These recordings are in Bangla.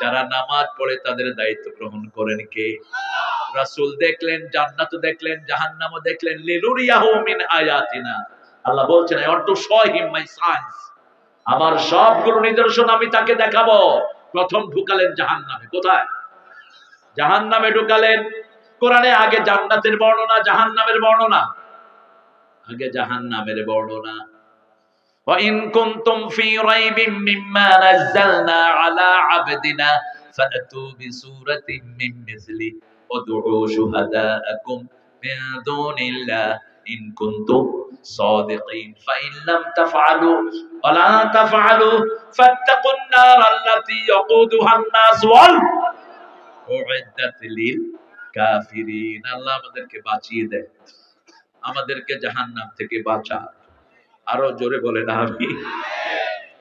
যারা নামাজ পড়ে তাদের দায়িত্ব গ্রহণ করেন কে? রাসূল দেখলেন, জান্নাত দেখলেন, জাহান্নামও দেখলেন। লিনুরিয়াহু মিন আয়াতিনা, আল্লাহ বলছেন I want to show him my science, আমার সবগুলো নিদর্শন আমি তাকে দেখাবো। প্রথম ঢুকালেন জাহান্নামে। কোথায়? জাহান্নামে ঢুকালেন। কোরআনে আগে জান্নাতের বর্ণনা, জাহান্নামের বর্ণনা। আগে জাহান্নামের বর্ণনা। وَإِن كُنتُمْ فِي رَيْبٍ مِّمَّا نَزَّلْنَا عَلَى عَبْدِنَا فَأْتُوا بِسُورَةٍ مِّن مِّثْلِهِ وَادْعُوا شُهَدَاءَكُم مِّن دُونِ اللَّهِ إِن كُنتُمْ صَادِقِينَ فَإِن لَّمْ تَفْعَلُوا وَلَن تَفْعَلُوا فَاتَّقُوا النَّارَ الَّتِي وَقُودُهَا النَّاسُ وَأُعِدَّتْ لِلْكَافِرِينَ। আল্লাহ আমাদেরকে বাঁচিয়ে দেন, আমাদেরকে জাহান্নাম থেকে বাঁচা। আরো জোরে বলেন আমিন।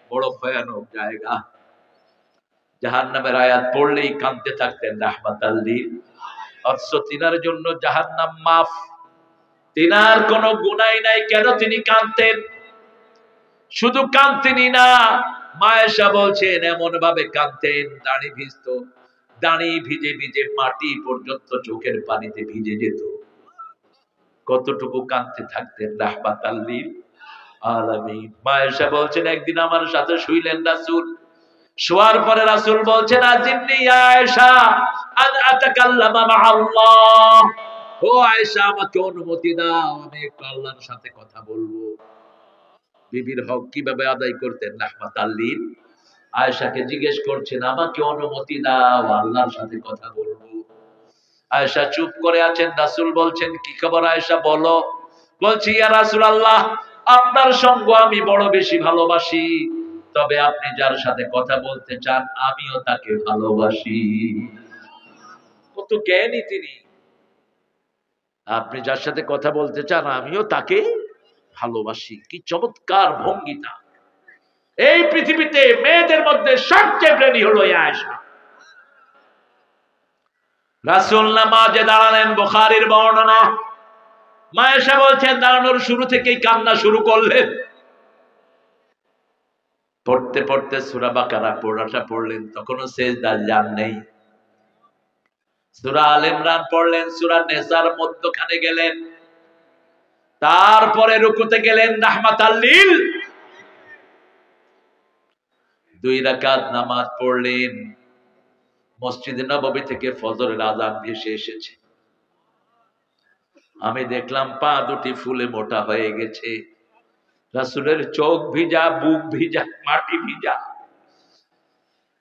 বড় ভয়ানক জায়গা। জাহান্নামের আয়াত পড়লেই কাঁদতে থাকতেন রাহমাতাল লিল। অথচ তিনার জন্য জাহান্নাম মাফ, তিনার কোনো গুনাহ নাই, কেন তিনি কাঁদতেন? শুধু কাঁদতেনই না, মা আয়েশা বলছেন এমন ভাবে কাঁদতেন দাড়ি ভিজতো, দাড়ি ভিজে ভিজে মাটি পর্যন্ত চোখের পানিতে ভিজে যেত। কতটুকু কাঁদতে থাকতেন রাহমাতাল লিল আলামিন। মা আয়েশা বলছেন একদিন আমার সাথে শুইলেন রাসূল, শোয়ার পরে রাসূল বলছেন আজিন্নি ইয়া আয়েশা আন আতাকাল্লামা মা আল্লাহ, ও আয়েশা আমাকে অনুমতি দাও আমি একটু আল্লাহর সাথে কথা বলবো। বিবির হক কিভাবে আদায় করতেন রাহমাতাল লিল। আয়েশাকে জিজ্ঞেস করছেন আমাকে অনুমতি দাও আল্লাহর সাথে কথা বলবো। আয়েশা চুপ করে আছেন। রাসূল বলছেন কি খবর আয়েশা বলো। বলছি ইয়া রাসূলুল্লাহ আপনার সঙ্গ আমি বড় বেশি ভালোবাসি, তবে আপনি যার সাথে কথা বলতে চান আমিও তাকে ভালোবাসি। কত জ্ঞানী তিনি। আপনি যার সাথে কথা বলতে চান আমিও তাকে ভালোবাসি। কি চমৎকার ভঙ্গিটা। এই পৃথিবীতে মেয়েদের মধ্যে সবচেয়ে প্রেমী হলো আয়েশা। রাসূল নামাজে দাঁড়ালেন, বুখারীর বর্ণনা। মা আয়েশা বলছেন দাঁড়ানোর শুরু থেকেই কান্না শুরু করলেন। পড়তে পড়তে সূরা বাকারা পড়াটা পড়লেন, তখনও সেজদায় যান নেই। সূরা আলে ইমরান পড়লেন, সূরা নিসার মধ্যখানে গেলেন, তারপরে রুকুতে গেলেন রাহমাতাল লিল। 2 রাকাত নামাজ পড়লেন। মসজিদে নববী থেকে ফজরের আযান ভেসে এসেছে। আমি দেখলাম পা দুটি ফুলে মোটা হয়ে গেছে। রাসূলের চোখ ভিজা, বুক ভিজা, মাটি ভিজা।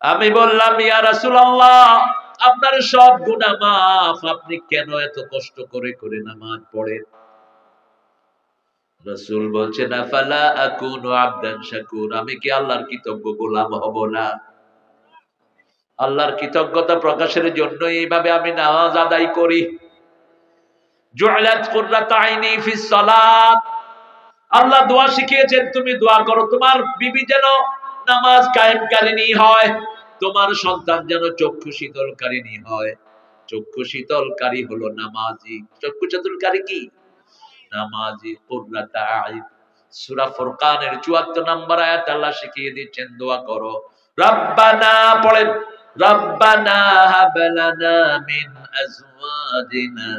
আমি বললাম ইয়া রাসূলুল্লাহ আপনার সব গুনাহ মাফ, আপনি কেন এত কষ্ট করে করে নামাজ পড়েন? রাসূল বলছেন আফালা আকুনু আবদান শাকুর, আমি কি আল্লাহর কৃতজ্ঞ গোলাম হব না? আল্লাহর কৃতজ্ঞতা প্রকাশের জন্য এইভাবে আমি নামাজ আদায় করি। জুইলাত কুররাতু আইনি ফিস সালাত, আল্লাহ দোয়া শিখিয়েছেন তুমি দোয়া করো তোমার বিবি যেন নামাজ কায়েমকারিনী হয়, তোমার সন্তান যেন চক্ষু শীতলকারিনী হয়। চক্ষু শীতলকারী হলো নামাজি। চক্ষু শীতলকারী কি? নামাজি। কুররাতু আইন, সূরা ফুরকানের 74 নম্বর আয়াত আল্লাহ শিখিয়ে দিচ্ছেন দোয়া করো। রব্বানা পড়েন, রব্বানা হাব লানা মিন আজওয়াজিনা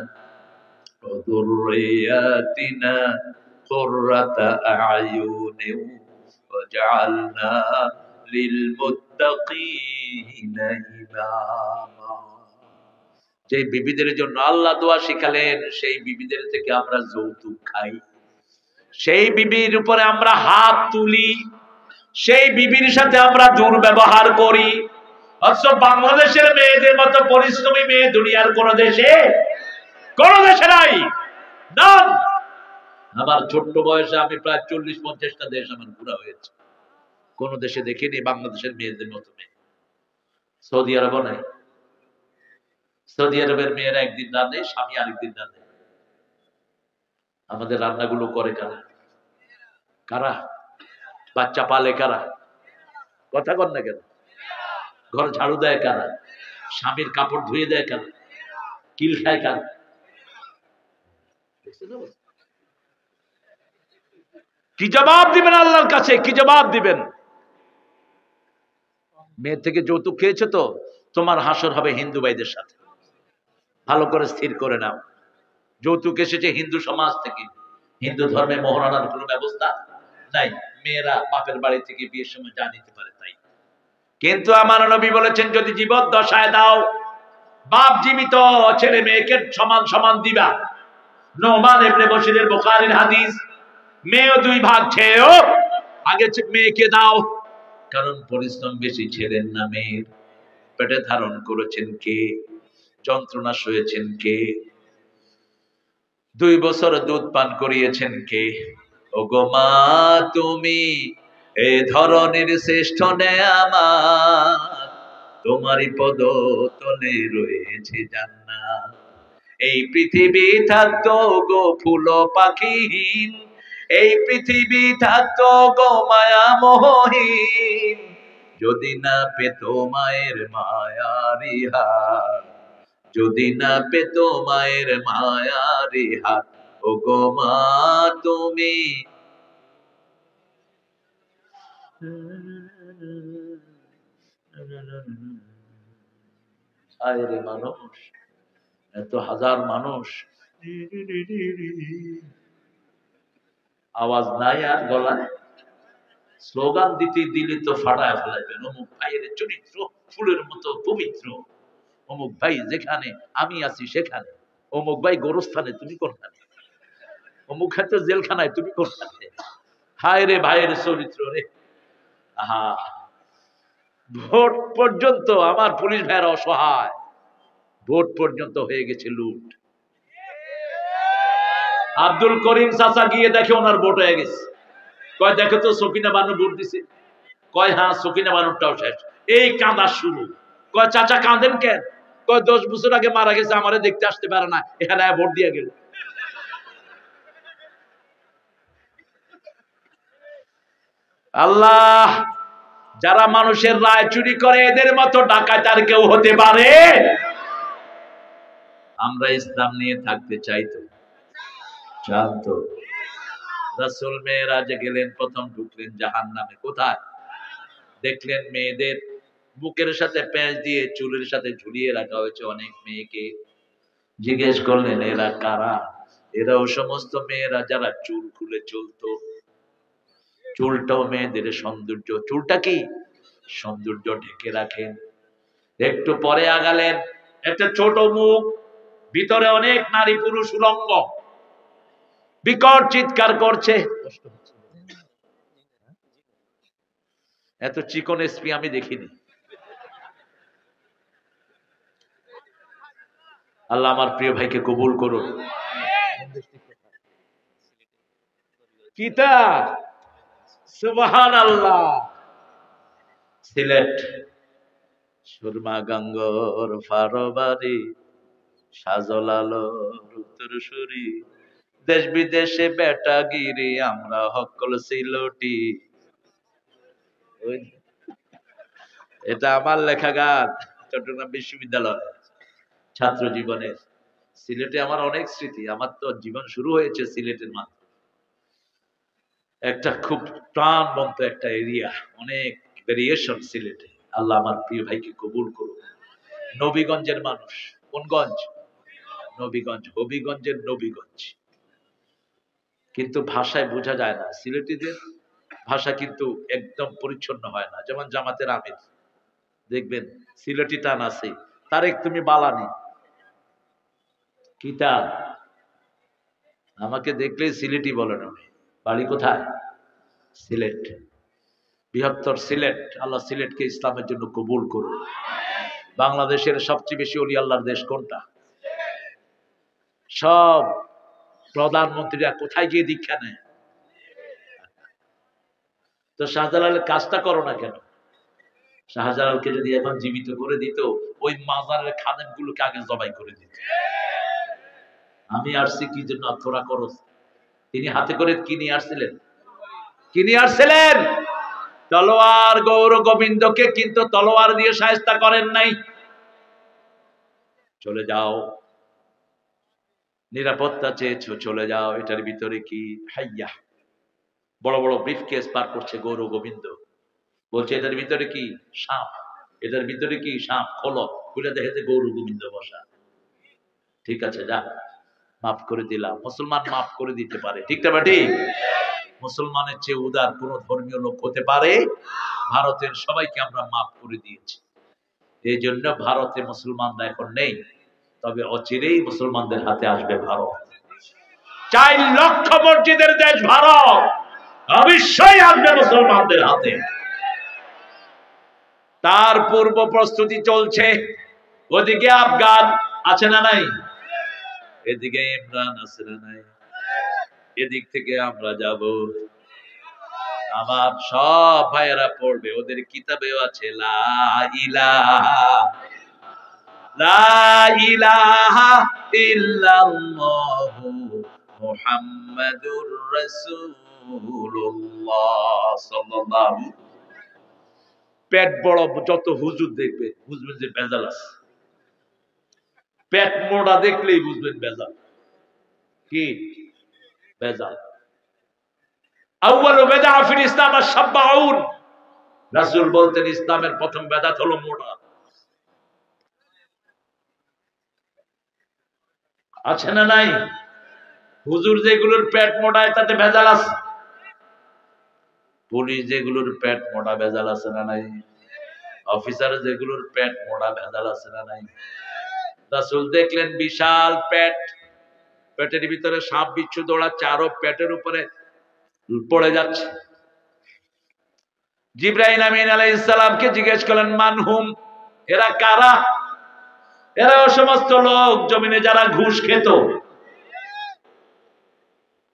ওয়া যুররিয়াতিনা কুররাতা আ'য়ুনিন ওয়াজআলনা লিল মুত্তাকিনা ইমামা। যে বিবিদের জন্য আল্লাহ দোয়া শিখালেন সেই বিবিদের থেকে আমরা যৌতুক খাই, সেই বিবির উপরে আমরা হাত তুলি, সেই বিবির সাথে আমরা দুর্ব্যবহার করি। অথচ বাংলাদেশের মেয়েদের মতো পরিশ্রমী মেয়ে দুনিয়ার কোন দেশে নাই। আমার ছোট্ট বয়সে আমি প্রায় 40-50টা দেশ আমার ঘোরা হয়েছে, কোন দেশে দেখিনি বাংলাদেশের মেয়েদের মতো মেয়ে। সৌদি আরবও নাই। সৌদি আরবের মেয়েরা একদিন রাঁধে, স্বামী আরেকদিন রাঁধে। আমাদের রান্নাগুলো করে কারা? কারা? বাচ্চা পালে কারা? কথা কন না কেন? ঘর ঝাড়ু দেয় কারা? স্বামীর কাপড় ধুয়ে দেয় কারা? কিল খায় কারা? কি জবাব দিবেন আল্লাহর কাছে? কি জবাব দিবেন? মেয়ের থেকে যৌতুক খেয়েছো তো তোমার হাসর হবে হিন্দু ভাইদের সাথে। ভালো করে স্থির করে নাও। যৌতুক এসেছে হিন্দু সমাজ থেকে। হিন্দু ধর্মে মোহরানার কোনো ব্যবস্থা নাই। মেয়েরা বাপের বাড়ি থেকে বিয়ের সময় যা নিতে পারে তাই। কিন্তু আমার নবী বলেছেন যদি জীবদ্দশায় দাও, বাপ জীবিত ছেলে মেয়েকে সমান সমান দিবা। নোমান ইবনে বশিরের বুখারীর হাদিস, মেয়ে দুই ভাগ ছেও আগে মেয়েকে দাও, কারণ পরিশ্রম বেশি ছেলের না মেয়ের। পেটে ধারণ করেছেন কে, যন্ত্রণা সয়েছেন কে, 2 বছর দুধ পান করিয়েছেন কে। ওগো মা তুমি এ ধরনের শ্রেষ্ঠ নেয়ামত, তোমারই পদ তলে রয়েছে জান্নাত। এই পৃথিবী থাকতো গো ফুল পাখিহীন, এই পৃথিবী থাকতো গো মায়া মোহহীন, যদি না পেত মায়ের মায়ারি হাত, যদি না পেত মায়ের মায়ারি হাত। ওগো মা তুমি আরে মানুষ, এত হাজার মানুষ, আওয়াজ নাই আর গলায়, স্লোগান দিতে দিলে তো ফাটায় ফেলাইবেন। অমুক ভাইয়ের চরিত্র ফুলের মতো পবিত্র, অমুক ভাই যেখানে আমি আছি সেখানে, অমুক ভাই গোরস্থানে তুমি কোনখানে, অমুক হাতে জেলখানায় তুমি কোনখানে। হায় রে ভাইয়ের চরিত্র রে। আহা, ভোট পর্যন্ত আমার পুলিশ ভাইয়েরা অসহায়, ভোট পর্যন্ত হয়ে গেছে লুট। আব্দুল করিম চাচা গিয়ে দেখে ওনার ভোট হয়ে গেছে। কয় দেখো তো সকিনা বানু ভোট দিছে। কয় হ্যাঁ সকিনা বানুরটাও শেষ। এই কাঁদা শুরু। কয় চাচা কাঁদেন কেন? কয় 10 বছর আগে মারা গেছে, আমারে দেখতে আসতে পারে না, এখানে ভোট দিয়ে গেল। আল্লাহ, যারা মানুষের রায় চুরি করে এদের মতো ডাকাত আর কেউ হতে পারে? আমরা ইসলাম নিয়ে থাকতে চাইতো, জানতো। রাসূল মেরাজে গেলেন, প্রথম ঢুকলেন জাহান্নামে। কোথায়? দেখলেন মেয়েদের বুকের সাথে প্যাঁচ দিয়ে চুলের সাথে ঝুলিয়ে রাখা হয়েছে অনেক মেয়েকে। জিজ্ঞেস করলেন এরা কারা? এরা ও সমস্ত মেয়েরা যারা চুল খুলে চলতো। চুলটাও মেয়েদের সৌন্দর্য। চুলটা কি সৌন্দর্য ঢেকে রাখেন। একটু পরে আগালেন, একটা ছোট মুখ, ভিতরে অনেক নারী পুরুষ উলঙ্গ, বিকট চিৎকার করছে। এত চিকন এসপি আমি দেখিনি। আল্লাহ আমার প্রিয় ভাইকে কবুল করুন। কিতা সুবহানাল্লাহ। সিলেট সুরমা গাঙ্গর ফারবারি, সাজল আলোর উত্তরসূরি, দেশ বিদেশে বেটাগিরি, আমরা হকল সিলটি। এটা আমার লেখা গান, চট্টগ্রাম বিশ্ববিদ্যালয় ছাত্র জীবনের। সিলেটে আমার অনেক স্মৃতি। আমার তো জীবন শুরু হয়েছে সিলেটের মাধ্যমে। একটা খুব প্রাণবন্ত একটা এরিয়া, অনেক ভেরিয়েশন সিলেটে। আল্লাহ আমার প্রিয় ভাইকে কবুল করুন। নবীগঞ্জের মানুষ। কোন গঞ্জ? নবীগঞ্জ, হবিগঞ্জের নবীগঞ্জ। কিন্তু ভাষায় বোঝা যায় না, সিলেটিদের ভাষা কিন্তু একদম পরিচ্ছন্ন হয় না। যেমন জামাতের আমির দেখবেন সিলেটি টান আছে, তারেক তুমি বালানি কিতা, আমাকে দেখলেই সিলেটি বলেন উনি। বাড়ি কোথায়? সিলেট, বৃহত্তর সিলেট। আল্লাহ সিলেটকে ইসলামের জন্য কবুল করুন। বাংলাদেশের সবচেয়ে বেশি ওলি আল্লাহর দেশ কোনটা? সব প্রধানমন্ত্রীরা কোথায় গিয়ে দীক্ষা নেয়? তো শাহজালালের কাজটা করো না কেন? শাহজালালকে যদি এখন জীবিত করে দিত, ওই মাজারের খাদেম গুলোকে আগে জবাই করে দিত। আমি আসছি কি জন্য, তোরা করো। তিনি হাতে করে কি নিয়ে আসছিলেন? কি নিয়ে আসছিলেন? তলোয়ার। গৌর গোবিন্দকে কিন্তু তলোয়ার দিয়ে শায়েস্তা করেন নাই। চলে যাও, নিরাপত্তা চেয়েছো, চলে যাও। এটার ভিতরে কি? হাইয়া, বড় বড় ব্রিফকেস পার করছে গৌর গোবিন্দ, বলছে এটার ভিতরে কি? সাপ। এটার ভিতরে কি সাপ, খোলো, খুলে দেখে যে গৌর গোবিন্দ বসা। ঠিক আছে, যা, মাফ করে দিলাম। মুসলমান মাফ করে দিতে পারে, ঠিক না ঠিক? মুসলমানের চেয়ে উদার কোন ধর্মীয় লোক হতে পারে? ভারতের সবাইকে আমরা মাফ করে দিয়েছি। এই জন্য ভারতে মুসলমানরা এখন নেই, তবে অচিরেই মুসলমানদের হাতে আসবে ভারত। 4 লক্ষ মসজিদের দেশ ভারত, অবশ্যই আসবে মুসলমানদের হাতে। তার পূর্ব প্রস্তুতি চলছে। ওদিকে আফগান আছে না নাই, এদিকে ইমরান আছে না নাই, এদিক থেকে আমরা যাব। আমার সব ভাইয়েরা পড়বে, ওদের কিতাবেও আছে লা ইলাহা লা ইলাহা ইল্লাল্লাহু মুহাম্মাদুর রাসূলুল্লাহ সাল্লাল্লাহু। পেট বড় যত হুজুর দেখবে বুঝবেন যে ভেজাল আছে। পেট মোটা দেখলেই বুঝবেন ভেজাল। কি ভেজাল? আউয়ালু বিদআ ফিল ইসলাম আশ-শাব্বাউন। রাসূল বলতেন ইসলামের প্রথম বেদাত হলো মোটা। আছে না নাই? হুজুর যেগুলোর পেট মোটায় তাতে ভেজাল আছে। পুলিশ যেগুলোর পেট মোটা ভেজাল আছে না নাই? অফিসার যেগুলোর পেট মোটা ভেজাল আছে না নাই? রাসূল দেখলেন বিশাল পেট, পেটের ভিতরে সাপ বিচ্ছু দৌড়াচ্ছে, আরো পেটের উপরে পড়ে যাচ্ছে। জিবরাইল আমিন আলাইহিস সালামকে জিজ্ঞেস করলেন মানহুম, এরা কারা? এরা ওই সমস্ত লোক জমিনে যারা ঘুষ খেত।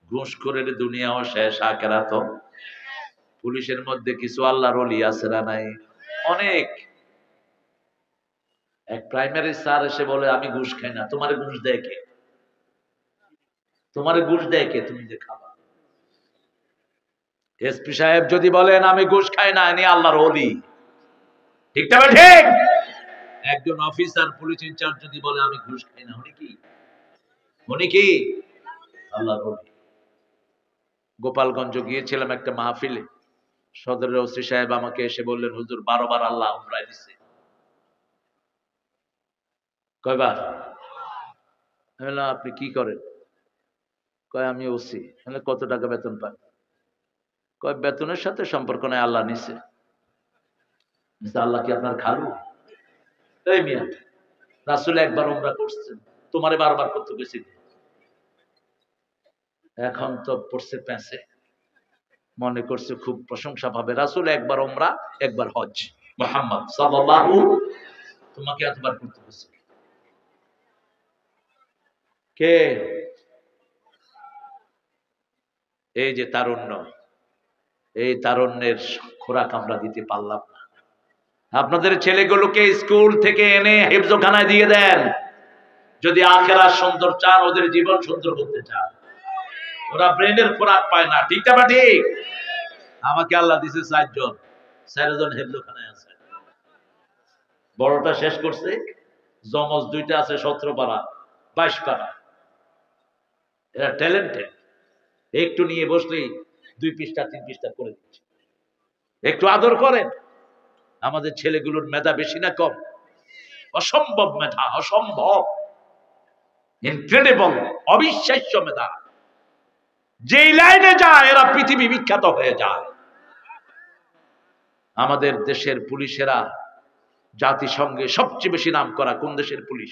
ঘুষখোরের দুনিয়াও শেষ, আখিরাতও। পুলিশের মধ্যে কিছু আল্লাহর ওলি আছে না নাই? অনেক। এক প্রাইমারি স্যার এসে বলে আমি ঘুষ খাই না। তোমারে ঘুষ দেয় কে? তোমারে ঘুষ দেয় কে? তুমি যে খাবা। এসপি সাহেব যদি বলেন আমি ঘুষ খাই না, ইনি আল্লাহর ওলি। ঠিক না ঠিক? একজন অফিসার পুলিশ ইনচার্জ যদি বলে আমি ঘুষ খাই না, উনি কি? উনি কি? আল্লাহর ওলি। গোপালগঞ্জ গিয়েছিলাম একটা মাহফিলে, সদরের ওসি সাহেব আমাকে এসে বললেন হুজুর 12 বার আল্লাহ উমরায় দিছে। কয়বার? আমি বললাম আপনি কি করেন? কয় আমি ওসি। কত টাকা বেতন পান? কয় বেতনের সাথে সম্পর্ক নাই, আল্লাহ নিছে। আল্লাহ কি আপনার খালু? এই মিয়া, রাসূল একবার উমরা করছেন, তোমারে বারবার করতে গেছি। এখন তো পড়ছে প্যাঁচে, মনে করছে খুব প্রশংসা পাবে। রাসূল একবার উমরা, একবার হজ। মুহাম্মদ সাল্লাল্লাহু, তোমাকে এতবার করতে গেছে কে? এই যে তারুণ্য, এই তারুণ্যের খোরাক আমরা দিতে পারলাম না। আপনাদের ছেলেগুলোকে স্কুল থেকে এনে হিফজখানায় দিয়ে দেন, যদি আখিরাত সুন্দর চান, ওদের জীবন সুন্দর করতে চান। ওরা ব্রেনের খোরাক পায় না, ঠিক না ঠিক? আমাকে আল্লাহ দিছে 4 জন, 4 জন হিফজখানায় আছে। বড়টা শেষ করছে, জমজ 2টা আছে 17 পারা 22 পারা। এরা ট্যালেন্টেড, একটু নিয়ে বসলেই 2 পৃষ্ঠা 3 পৃষ্ঠা করে দিচ্ছে। একটু আদর করেন। আমাদের ছেলেগুলোর মেধা বেশি না কম? অসম্ভব মেধা, অসম্ভব, ইনক্রেডিবল, অবিশ্বাস্য মেধা। যেই লাইনে যায় এরা পৃথিবী বিখ্যাত হয়ে যায়। আমাদের দেশের পুলিশেরা জাতিসংঘে সবচেয়ে বেশি নাম করা কোন দেশের পুলিশ?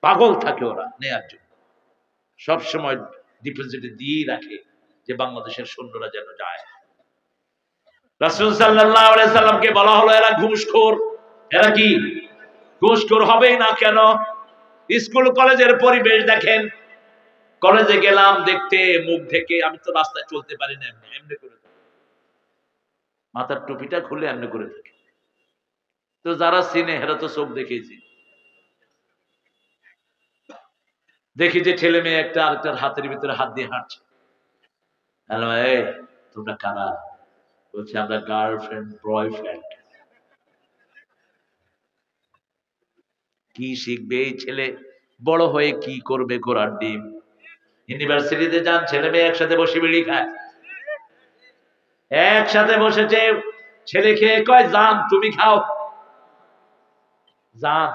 পাগল থাকে ওরা নেয়ার জন্য, সবসময় ডিপোজিটে দিয়ে রাখে যে বাংলাদেশের সৈন্যরা যেন যায়। রাসূল সাল্লাল্লাহু আলাইহি সাল্লামকে বলা হলো এরা ঘুষখোর। এরা কি ঘুষখোর হবেই না কেন? স্কুল কলেজের পরিবেশ দেখেন। কলেজে গেলাম দেখতে, মুখ ঢেকে, আমি তো রাস্তায় চলতে পারি না, এমনি করে মাথার টুপিটা খুলে এমনি করে থাকে। তো যারা চিনে এরা তো চোখ দেখেছি। দেখি যে ছেলে মেয়ে একটা আরেকটার হাতের ভিতরে হাত দিয়ে হাঁটছে। হ্যালো, এই তোমরা কারা? বলছে আমরা গার্লফ্রেন্ড বয়ফ্রেন্ড। কি শিখবে এই ছেলে? বড় হয়ে কি করবে? ঘোড়ার ডিম। ইউনিভার্সিটিতে যান, ছেলে মেয়ে একসাথে বসে বিড়ি খায়, একসাথে বসেছে, ছেলে খেয়ে কয় জান তুমি খাও, জান।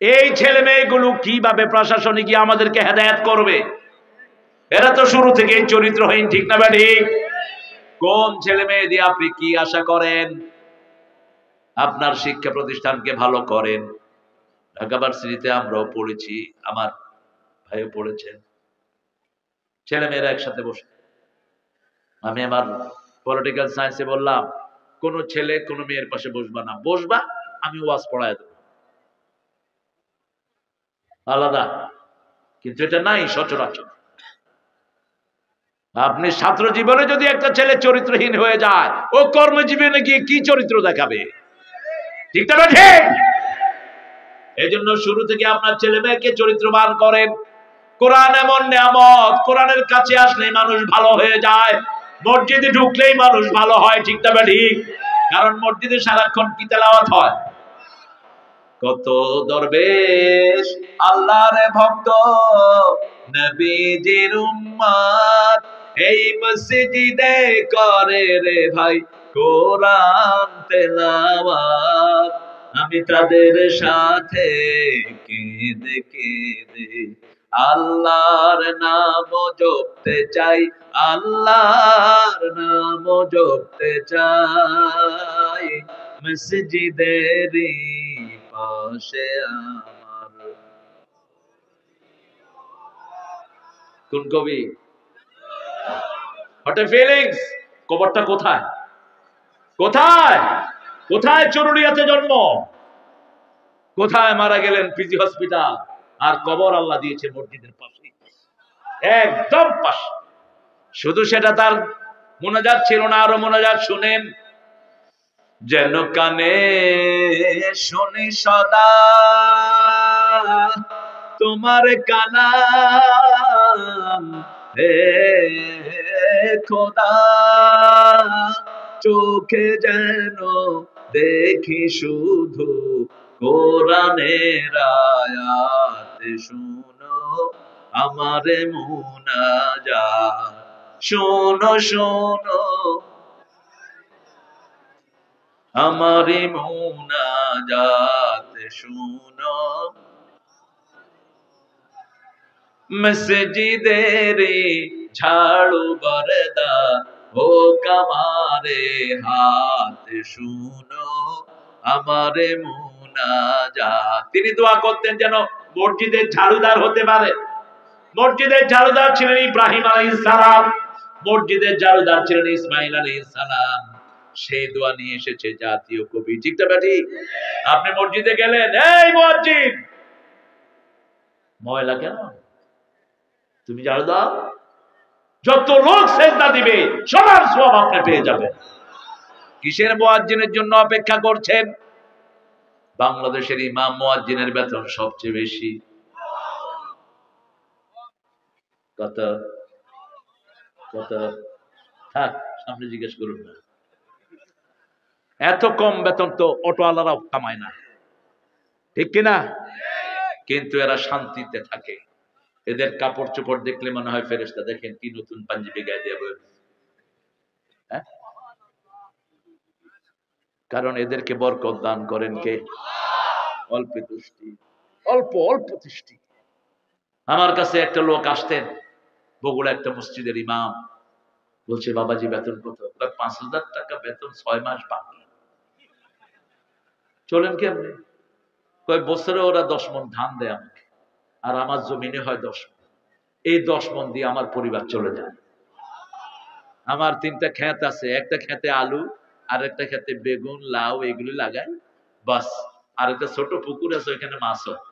এই ছেলে মেয়েগুলো কিভাবে প্রশাসনে গিয়ে আমাদেরকে হেদায়েত করবে? এরা তো শুরু থেকে চরিত্রহীন, ঠিক না ঠিক? কোন ছেলে মেয়ে দিয়ে আপনি কি আশা করেন আপনার শিক্ষা প্রতিষ্ঠানকে ভালো করেন? ঢাকা ভার্সিটিতে আমরাও পড়েছি, আমার ভাইও পড়েছেন, ছেলে মেয়েরা একসাথে বসে। আমি আমার পলিটিক্যাল সায়েন্সে বললাম কোন ছেলে কোন মেয়ের পাশে বসবা না, বসবা আমি ওয়াজ পড়ায় দেব, আলাদা। কিন্তু এটা নাই সচরাচর। আপনি ছাত্র জীবনে যদি একটা ছেলে চরিত্রহীন হয়ে যায়, ও কর্মজীবনে গিয়ে কি চরিত্র দেখাবে? ঠিক না ঠিক? এই জন্য শুরু থেকে আপনার ছেলে মেয়েকে চরিত্রবান করেন। কোরআন এমন নিয়ামত, কোরআনের কাছে আসলেই মানুষ ভালো হয়ে যায়, মসজিদে ঢুকলেই মানুষ ভালো হয়, ঠিক না ঠিক? কারণ মসজিদে সারাক্ষণ কি তেলাওয়াত হয়? কত দরবেশ আল্লাহর ভক্ত নবীজির উম্মত এই মসজিদে করে রে ভাই কোরআন তেলাওয়াত। আমি তাদের সাথে কেঁদে কেঁদে আল্লাহর নাম জপতে চাই, আল্লাহর নাম জপতে চাই। মসজিদেরই পাশে আমার। কোন কবি? What a feelings. কবরটা কোথায়? কোথায়? কোথায় চরুলিয়াতে জন্ম, কোথায় মারা গেলেন পিজি হসপিটাল, আর কবর আল্লাহ দিয়েছে মসজিদের পাশে, একদম পাশে। শুধু সেটা তার মোনাজাত ছিল না, আরো মোনাজাত শুনেন। যেন কানে শুনি সদা তোমার কালাম, হে খোদা চোখে যেন দেখি শুধু কোরআনের আয়াত, শুনো আমার মুনাজাত, শোনো শোনো আমার মুনাজাত, শুনো। মসজিদের ঝাড়ু বরদার ও কামারে হাত, শুনো আমার মুনাজাত। তিনি দোয়া করতেন যেন মসজিদের ঝাড়ুদার হতে পারে। মসজিদের ঝাড়ুদার ছিলেন ইব্রাহিম আলাইহিস সালাম, মসজিদের ঝাড়ুদার ছিলেন ইসমাইল আলাইহিস সালাম। সেই দোয়া নিয়ে এসেছে জাতীয় কবি, ঠিক না ঠিক? আপনি মসজিদে গেলেন, এই মুয়াজ্জিন ময়লা কেন, তুমি ঝাড়ু দাও। যত লোক সেজদা দিবে সবার সওয়াব আপনি পেয়ে যাবেন। কিসের মুয়াজ্জিনের জন্য অপেক্ষা করছেন? বাংলাদেশের ইমাম মুয়াজ্জিনের বেতন সবচেয়ে বেশি। কত? কত? থাক, সামনে জিজ্ঞেস করুন না। এত কম বেতন তো অটোওয়ালারাও কামায় না, ঠিক কিনা? কিন্তু এরা শান্তিতে থাকে। এদের কাপড় চোপড় দেখলে মনে হয় ফেরেশতা। দেখেন কি নতুন পাঞ্জাবি গায়ে দিয়ে বই, হ্যাঁ? কারণ এদেরকে বরকত দান করেন কে? অল্প তুষ্টি, অল্প অল্প তুষ্টি। আমার কাছে একটা লোক আসতেন, বগুড়া একটা মসজিদের ইমাম। বলছে বাবাজি বেতন কত? ৫,০০০ টাকা বেতন, ৬ মাস বাকি। চলেন কেমনে? কয়েক বছরে ওরা 10 মণ ধান দেয় আমাকে, আর আমার জমিনে হয় 10 মণ। এই 10 মণ দিয়ে আমার পরিবার চলে যায়। আমার 3টা ক্ষেত আছে, একটা ক্ষেতে আলু, আর একটা ক্ষেতে বেগুন লাউ এগুলি লাগাই, বাস। আর একটা ছোট পুকুর আছে, ওইখানে মাছ হয়।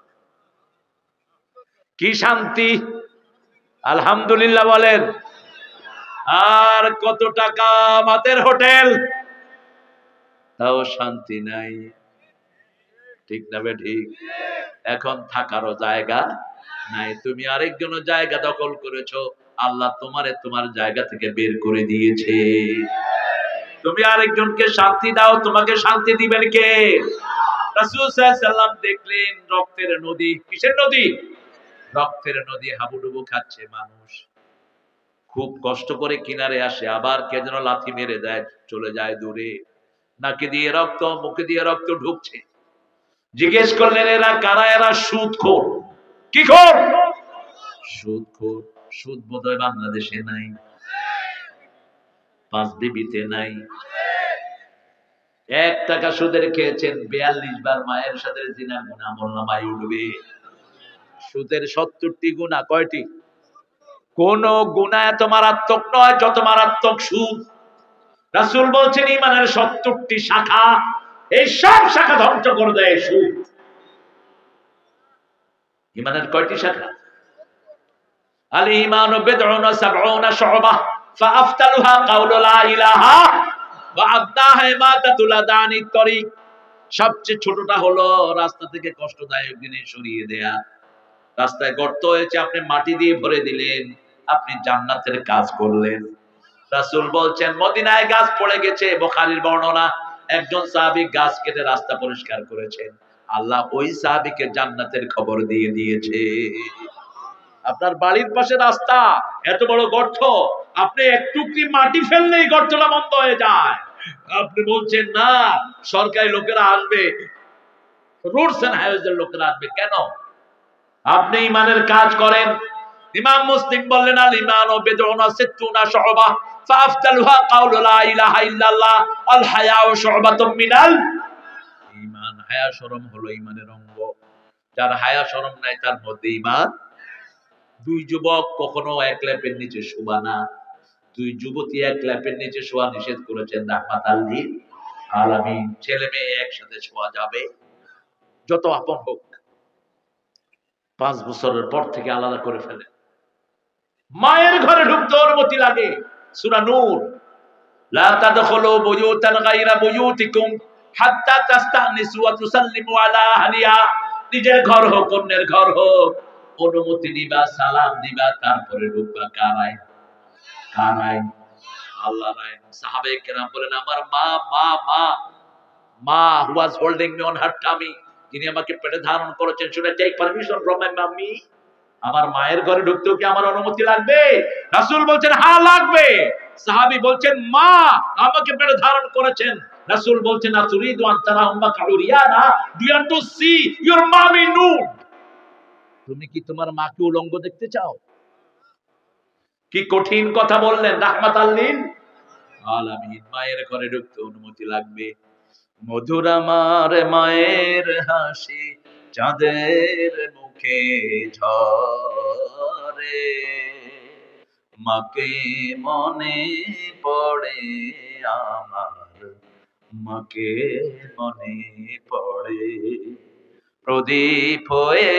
কি শান্তি, আলহামদুলিল্লাহ বলেন। আর কত টাকা মাতের হোটেল, তাও শান্তি নাই, ঠিক না ঠিক? এখন থাকারও জায়গা নাই। তুমি আরেকজনের জায়গা দখল করেছো, আল্লাহ তোমারে তোমার জায়গা থেকে বের করে দিয়েছে। তুমি আরেকজনকে শান্তি দাও, তোমাকে শান্তি দিবেন কে? রাসূল সাল্লাল্লাহু আলাইহি ওয়াসাল্লাম দেখলেন রক্তের নদী। কিসের নদী? রক্তের নদী হাবুডুবু খাচ্ছে মানুষ। খুব কষ্ট করে কিনারে আসে, আবার কে যেন লাথি মেরে দেয়, চলে যায় দূরে। নাকে দিয়ে রক্ত, মুখে দিয়ে রক্ত ঢুকছে। জিজ্ঞেস করলেন এরা কারা? এরা সুদখোর। কি খোর? সুদখোর। সুদ বোধহয় বাংলাদেশে নাই, পাঁচ বিবিতে নাই। 1 টাকা সুদের খেয়েছেন, 42 বার মায়ের সাথে জিনার গুনাহ আমলনামায় উঠবে। সুদের 70টি গুনাহ। কয়টি? কোন গুনাহ এত মারাত্মক নয় যত মারাত্মক সুদ। রাসূল বলছেন ঈমানের 70টি শাখা, এই সব শাখা ধ্বংস করে দেয় সুদ। ঈমানের কয়টি শাখা? আল ঈমানু বিদউন ওয়া সাবউনা শু'বাহ ফাআফতালুহা কাউলু লা ইলাহা ওয়া আদনাহা ইমাতাতুল আদানিত তরিক। সবচেয়ে ছোটটা হলো রাস্তা থেকে কষ্টদায়ক জিনিস সরিয়ে দেয়া। রাস্তায় গর্ত হয়েছে, আপনি মাটি দিয়ে ভরে দিলেন, আপনি জান্নাতের কাজ করলেন। রাসূল বলছেন মদিনায় গাছ পড়ে গেছে, বুখারীর বর্ণনা, একজন সাহাবী গাছ কেটে রাস্তা পরিষ্কার করেছেন, আল্লাহ ওই সাহাবীকে জান্নাতের খবর দিয়ে দিয়েছে। আপনার বাড়ির পাশে রাস্তা, এত বড় গর্ত, আপনি একটু কি মাটি ফেললেই গর্তটা বন্ধ হয়ে যায়। আপনি বলছেন না সরকারি লোকেরা আসবে, রোডস এন্ড হাইওয়েজের লোকেরা আসবে কেন? আপনি ঈমানের কাজ করেন। ইমাম মুসলিম বললেন আল ঈমানু বিদউন ওয়া সিত্তুনা শু'বা ফাআফতালুহা কাউলু লা ইলাহা ইল্লাল্লাহ আল হায়াউ শু'বাতুম মিনাল ঈমান। হায়া শরম হলো ঈমানের অঙ্গ। যার হায়া শরম নাই তার মধ্যে ঈমান। 2 যুবক কখনো এক ল্যাপের নিচে শোবা না, 2 যুবতী এক ল্যাপের নিচে শোয়া নিষেধ করেছেন রাহমাতাল লিল আলামিন। ছেলে মেয়ে একসাথে শোয়া যাবে, যত আপন হোক। 5 বছরের পর থেকে আলাদা করে ফেলে। মায়ের ঘরে ঢুকতে অনুমতি লাগে। সূরা নূর, লা তাদখুলু বুয়ুতান গায়রা বুয়ুতিকুম হাত্তা তাস্তানিসু ওয়া তুসাল্লিমু আলা আহলিহা। নিজের ঘর হোক অন্যের ঘর হোক, অনুমতি নিবা, সালাম দিবা, তারপরে ঢুকবা। কারাই কারাই আল্লাহর আইন। সাহাবায়ে কেরাম বলেন আমার মা মা মা মা who was holding me on her tummy, যিনি আমাকে পেটে ধারণ করেছেন, should I take permission from my mommy? আমার মায়ের ঘরে ঢুকতেও কি আমার অনুমতি লাগবে? রাসূল বলছেন হ্যাঁ লাগবে। সাহাবী বলছেন মা আমাকে পেটে ধারণ করেছেন। রাসূল বলছেন আতুরিদু আন তারা উম্মাকা উরিয়ানা, do you want to see your mommy nude? তুমি কি তোমার মাকে উলঙ্গ দেখতে চাও? কি কঠিন কথা বললেন রাহমাতাল লিল আলামিন। মায়ের ঘরে ঢুকতে অনুমতি লাগবে। মধুর আমার মায়ের হাসি চাঁদের মুখে ঝরে, মাকে মনে পড়ে আমার, মাকে মনে পড়ে। প্রদীপ হয়ে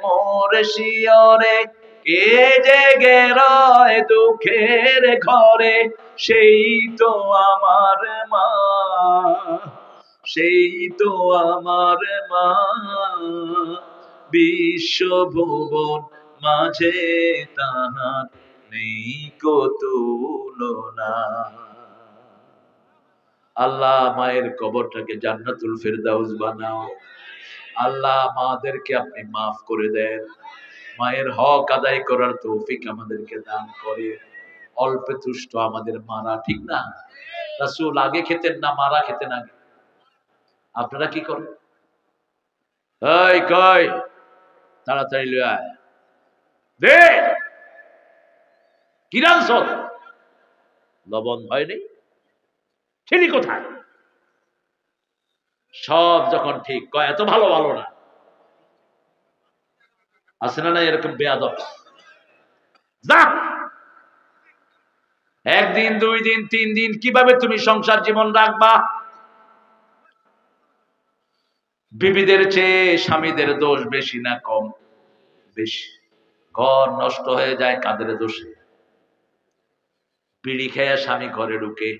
মোর শিয়রে কে জেগে রয় দুঃখের ঘরে, সেই তো আমার মা, সেই তো আমার মা। বিশ্বভুবন মাঝে তাহার নেই কো তুলনা। আল্লাহ মায়ের কবরটাকে জান্নাতুল ফেরদাউস বানাও। আল্লাহ মাদেরকে আপনি মাফ করে দেন, মায়ের হক আদায় করার তৌফিক আমাদেরকে দান করে। অল্পে তুষ্ট আমাদের মারা, ঠিক না? রাসূল আগে খেতেন না, মারা খেতেন আগে। আপনারা কি করেন? এই কই তাড়াতাড়ি লয়ে আয়, দে কি রাঁধছ? লবণ হয়নি, ছিলি কোথায়? সব যখন ঠিক কয় এত ভালো ভালো না। আছে না না এরকম বেয়াদব? যা, 1 দিন 2 দিন 3 দিন কিভাবে তুমি সংসার জীবন রাখবা? বিবিদের চেয়ে স্বামীদের দোষ বেশি না কম? বেশি। ঘর নষ্ট হয়ে যায় কাদের দোষে? বিড়ি খেয়ে স্বামী ঘরে ঢুকে,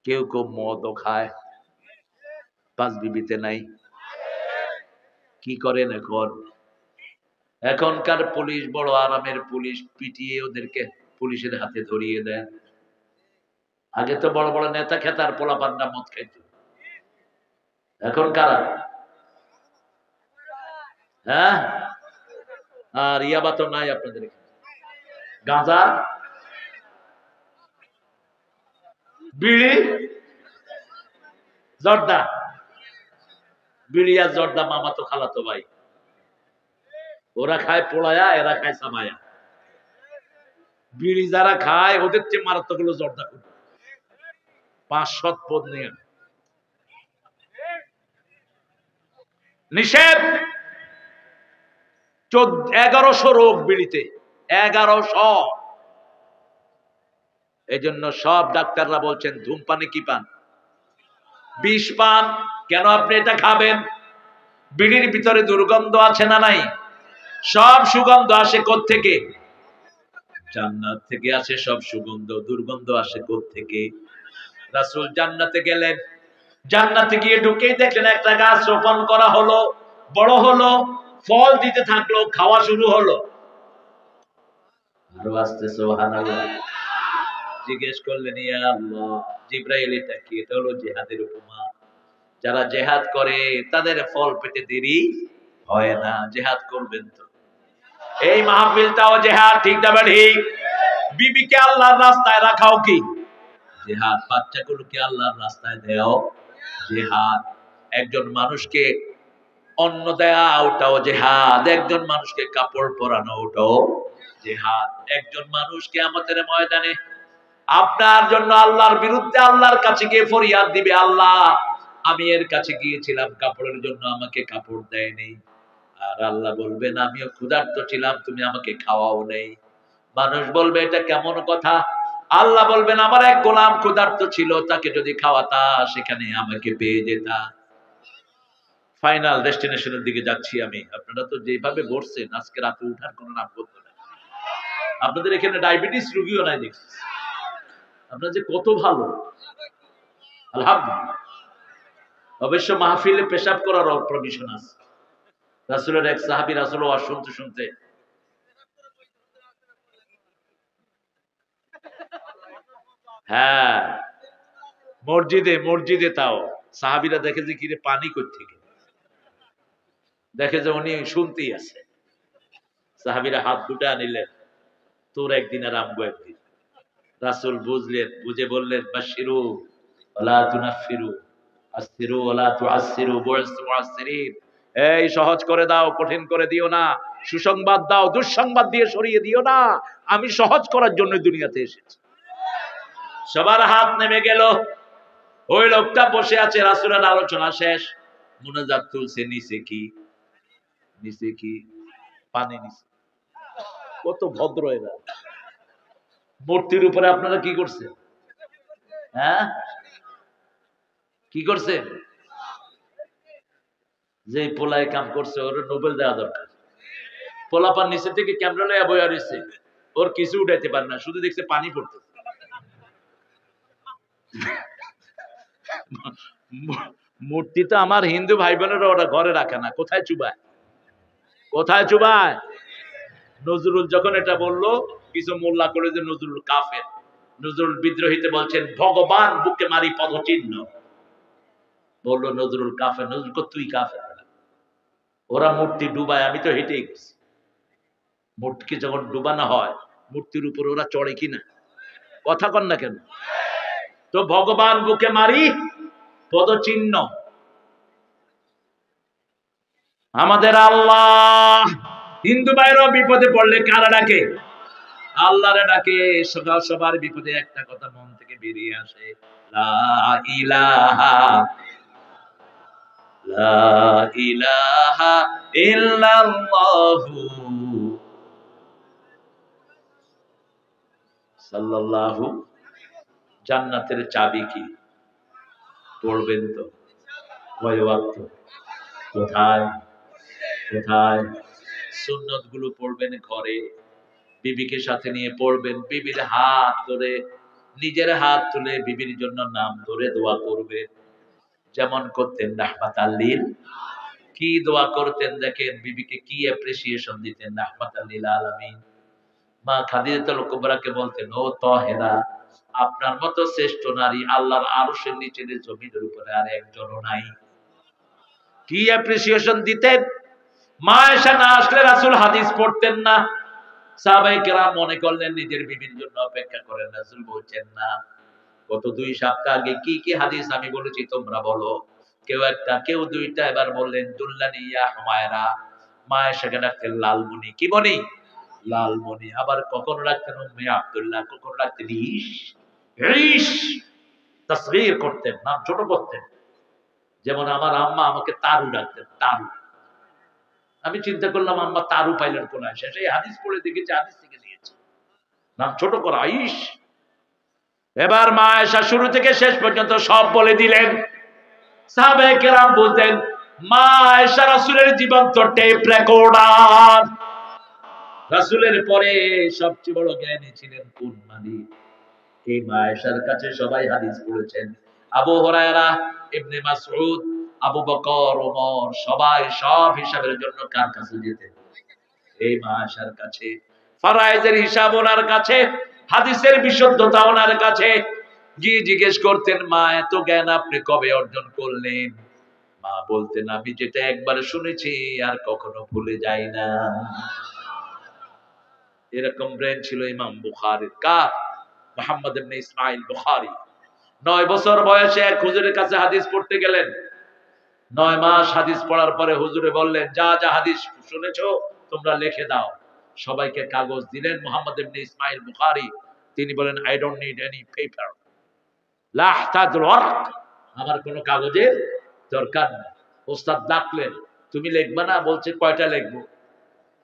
কেউ কেউ মদও খায়, 5 বিবিতে নাই। কি করেন এখন? এখনকার পুলিশ বড় আরামের পুলিশ, পিটিয়ে ওদেরকে পুলিশের হাতে ধরিয়ে দেন। আগে তো বড় বড় নেতা খেতার পোলাপান্ডা মদ খাইত, এখন কারা? হ্যাঁ, আর ইয়াবা তো নাই আপনাদের এখানে। গাঁজা বিড়ি জর্দা, বিড়ি আর জর্দা মামা তো খালাতো ভাই, ওরা খায় পোড়ায়া, এরা খায় সামায়া। বিড়ি যারা খায় ওদের চেয়ে মারাত্মক হলো জর্দা করবে 500 পদ নিয়ে নিষেধ। 1100 রোগ বিড়িতে, 1100। এই জন্য সব ডাক্তাররা বলছেন ধূমপানে কি পান? বিষ পান। কেন আপনি এটা খাবেন? বিড়ির ভিতরে দুর্গন্ধ আছে না নাই? সব সুগন্ধ আসে কোত্থেকে? জান্নাত থেকে আসে সব সুগন্ধ। দুর্গন্ধ আসে কোত্থেকে? রাসূল জান্নাতে গেলেন, জান্নাতে গিয়ে ঢুকেই দেখলেন একটা গাছ রোপণ করা হলো, বড় হলো, ফল দিতে থাকলো, খাওয়া শুরু হলো। আরো আসতে সুবহানাল্লাহ। জিজ্ঞেস করলেন, ইয়া আল্লাহ, জিবরাইল এটা কি? এটা হলো জিহাদের উপমা। যারা জিহাদ করে তাদের ফল পেতে দেরি হয় না। জিহাদ করবেন তো। এই মাহফিলটাও জিহাদ, ঠিক না ঠিক? বিবিকে আল্লাহর রাস্তায় রাখাও কি জিহাদ? বাচ্চাগুলোকে আল্লাহর রাস্তায় দেও জিহাদ। একজন মানুষকে অন্ন দেয়া ওটাও জিহাদ। একজন মানুষকে কাপড় পরানো ওটাও জিহাদ। একজন মানুষকে আমাদের ময়দানে আপনার জন্য আল্লাহর বিরুদ্ধে আল্লাহর কাছে গিয়ে ফরিয়াদ দিবে, আল্লাহ আমি এর কাছে গিয়েছিলাম কাপড়ের জন্য, আমাকে কাপড় দেয়নি। আর আল্লাহ বলবেন আমিও ক্ষুধার্ত ছিলাম, তুমি আমাকে খাওয়াও নেই। মানুষ বলবে এটা কেমন কথা? আল্লাহ বলবেন আমার এক গোলাম ক্ষুধার্ত ছিল, তাকে যদি খাওয়াতা সেখানে আমাকে পেয়ে যেতা। ফাইনাল ডেস্টিনেশনের দিকে যাচ্ছি আমি। আপনারা তো যেভাবে বসছেন আজকে রাতে উঠার কোনো নাম করতে না। আপনাদের এখানে ডায়াবেটিস রোগীও নাই দেখছি। আপনারা যে কত ভালো, আলহামদুলিল্লাহ। অবশ্য মাহফিলে পেশাব করার পারমিশন আছে। রাসূলের এক সাহাবী রাসূল ওয়াজ শুনতে শুনতে হ্যাঁ মসজিদে তাও সাহাবীরা দেখে যে কিরে পানি কই থেকে, দেখে যে উনি শুনতেই আছে। সাহাবীরা হাত দুটা নিলেন, তোর একদিন আর আমগো একদিন। রাসূল বুঝলেন, বুঝে বললেন বাশিরু ওয়ালা তুনাফিরু, আসসিরু ওয়ালা তুআসসিরু, বুইসতু মুআসসিরিন। এই সহজ করে দাও, কঠিন করে দিও না। সুসংবাদ দাও, দুঃসংবাদ দিয়ে সরিয়ে দিও না। আমি সহজ করার জন্য দুনিয়াতে এসেছি। সবার হাত নেমে গেল। ওই লোকটা বসে আছে, রাসূলের আলোচনা শেষ, মুনাজাত তুলছে, নিচে কি? নিচে কি? পানি নিচে। কত ভদ্র এরা। মূর্তির উপরে আপনারা কি করছেন? হ্যাঁ, কি করছেন? যে পোলায় কাম করছে ওর নোবেল দেওয়া দরকার। পোলাপান নিচে থেকে ক্যামেরা লইয়া বইয়া রইছে, ওর কিছু উঠাইতে পারে না, শুধু দেখছে পানি পড়তে। মূর্তি তো আমার হিন্দু ভাই বোনেরা ওরা ঘরে রাখে না, কোথায় চুবায়? কোথায় চুবায়? নজরুল যখন এটা বললো, কিছু মোল্লা করে যে নজরুল কাফের। নজরুল বিদ্রোহীতে বলছেন ভগবান বুকে মারি পদচিহ্ন। বললো নজরুল কাফের। নজরুল তুই কাফের। ওরা মূর্তি ডুবায়, আমি তো হেঁটেই গেছি। মূর্তিকে যখন ডুবানো হয় মূর্তির উপর ওরা চড়ে কিনা? কথা কন না কেন? তো ভগবান বুকে মারি পদচিহ্ন। আমাদের আল্লাহ হিন্দু ভাইরাও বিপদে পড়লে কারা ডাকে? আল্লাহরে ডাকে। সবার বিপদে একটা কথা মন থেকে বেরিয়ে আসে, লা ইলাহা লা ইলাহা ইল্লাল্লাহু সাল্লাল্লাহু। জান্নাতের চাবি কি? পড়বেন তো? কয় ওয়াক্ত? কোথায়? কোথায়? সুন্নত গুলো পড়বেন ঘরে, বিবিকে সাথে নিয়ে পড়বেন। বিবির হাত ধরে, নিজের হাত তুলে বিবির জন্য নাম ধরে দোয়া করবে, যেমন করতেন রাহমাতাল লিল। কি দোয়া করতেন দেখেন, বিবিকে কি অ্যাপ্রিসিয়েশন দিতেন রাহমাতাল লিল আলামিন। মা খাদিজাতুল কুবরাকে বলতেন, ও তাহেরা, আপনার মতো শ্রেষ্ঠ নারী আল্লাহর আরশের নিচে জমিনের উপরে আর একজনও নাই। কি অ্যাপ্রিসিয়েশন দিতেন। মা এসা না আসলে রাসূল হাদিস পড়তেন না। সাহাবায়ে কেরাম মনে করলেন নিজের বিবির জন্য অপেক্ষা করেন, রাসূল বলছেন না, গত 2 সপ্তাহ আগে কি কি হাদিস আমি বলেছি তোমরা বলো। কেউ একটা, কেউ দুইটা, এবার বললেন দুল্লানি ইয়া হুমায়রা, মা আয়েশাকে ডাকতেন লালমণি। কি মণি? লালমণি। আবার কখনো ডাকতেন উম্মে আব্দুল্লাহ, কখনো ডাকতেন ইশ। ইশ তাসগীর করতেন, নাম ছোট করতেন। যেমন আমার আম্মা আমাকে তারু ডাকতেন, তারু। আমি চিন্তা করলাম আম্মা তারু পাইলেন কোনায়, শেষে হাদিস পড়ে দেখেছি, হাদিস থেকে দিয়েছে, নাম ছোট করা ইশ। এবার মা আয়েশা শুরু থেকে শেষ পর্যন্ত সব বলে দিলেন। সাহাবায়ে কেরাম বলতেন মা আয়েশা রাসূলের জীবন্ত টেপ রেকর্ডার। রাসূলের পরে সবচেয়ে বড় জ্ঞানী ছিলেন কোন মালিক? এই মা আয়েশার কাছে সবাই হাদিস পড়েছেন। আবু হুরায়রা, ইবনে মাসউদ, আবু বকর, ওমর সবাই সব হিসাবের জন্য কার কাছে যেতেন? এই মা আয়েশার কাছে। ফরায়েজের হিসাব ওনার কাছে, হাদিসের বিশুদ্ধতা ওনার কাছে। গিয়ে জিজ্ঞেস করতেন মা এত জ্ঞান আপনি কবে অর্জন করলেন? মা বলতেন আমি যেটা একবার শুনেছি আর কখনো ভুলে যাই না। এরকম ব্রেন ছিল ইমাম বুখারীর। কার? মুহাম্মদ ইবনে ইসমাঈল বুখারী। 9 বছর বয়সে এক হুজুরের কাছে হাদিস পড়তে গেলেন। 9 মাস হাদিস পড়ার পরে হুজুরে বললেন যা যা হাদিস শুনেছো তোমরা লিখে দাও। সবাইকে কাগজ দিলেন। মুহাম্মদ ইবনে ইসমাঈল বুখারী তিনি বলেন I don't need any paper, লা আহতাজুল ওয়ারাক, আমার কোনো কাগজের দরকার নেই। ওস্তাদ ডাকলেন তুমি লিখবা না? বলছে কয়টা লিখবো?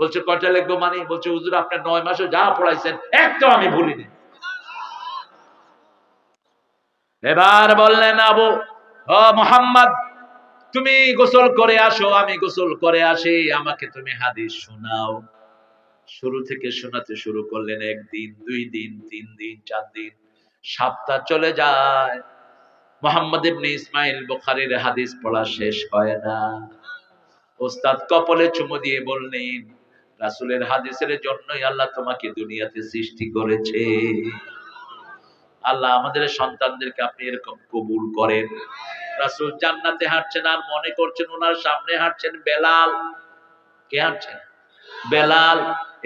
বলছে কয়টা লিখবো মানে? বলছে হুজুর আপনি 9 মাসে যা পড়াইছেন একটাও আমি ভুলিনি। এবার বললেন আবু ও মুহাম্মদ তুমি গোসল করে আসো, আমি গোসল করে আসি, আমাকে তুমি হাদিস শোনাও। শুরু থেকে শোনাতে শুরু করলেন। 1 দিন 2 দিন 3 দিন 4 দিন, সপ্তাহ চলে যায়। মুহাম্মদ ইবনে ইসমাঈল বুখারীর হাদিস পড়া শেষ হয় না। ওস্তাদ কপালে চুমু দিয়ে বললেন রাসূলের হাদিসের জন্যই আল্লাহ তোমাকে দুনিয়াতে সৃষ্টি করেছে। আল্লাহ আমাদের সন্তানদেরকে আপনি এরকম কবুল করেন। রাসূল জান্নাতে হাঁটছেন আর মনে করছেন ওনার সামনে হাঁটছেন বেলাল। কে হাঁটছেন? বেলাল।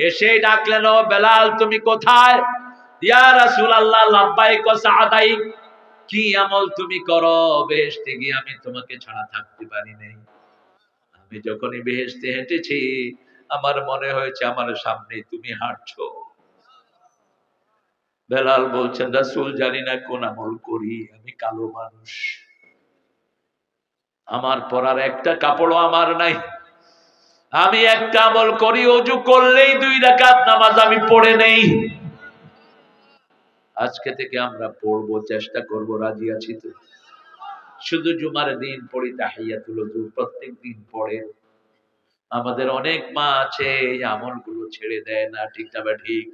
এসেই ডাকলেন ও বেলাল তুমি কোথায়? ইয়া রাসূলুল্লাহ লাব্বাইক ওয়া সাআদাইক। কি আমল তুমি করো? বেহেশতে গিয়ে আমি তোমাকে ছাড়া থাকতে পারি নাই। আমি যখনই বেহেশতে হেঁটেছি আমার মনে হয়েছে আমার সামনে তুমি হাঁটছো। বেলাল বলছেন রাসূল জানি না কোন আমল করি, আমি কালো মানুষ, আমার পরার একটা কাপড়ও আমার নাই। আমি একটা আমল করি, ওযু করলেই 2 রাকাত নামাজ আমি পড়ে নেই। আজকে থেকে আমরা পড়বো, চেষ্টা করব, রাজি আছি তো? শুধু জুমার দিন পড়ি তাহিয়াতুল ওযু, প্রত্যেক দিন পড়ে। আমাদের অনেক মা আছে এই আমলগুলো ছেড়ে দেয় না, ঠিক না ঠিক?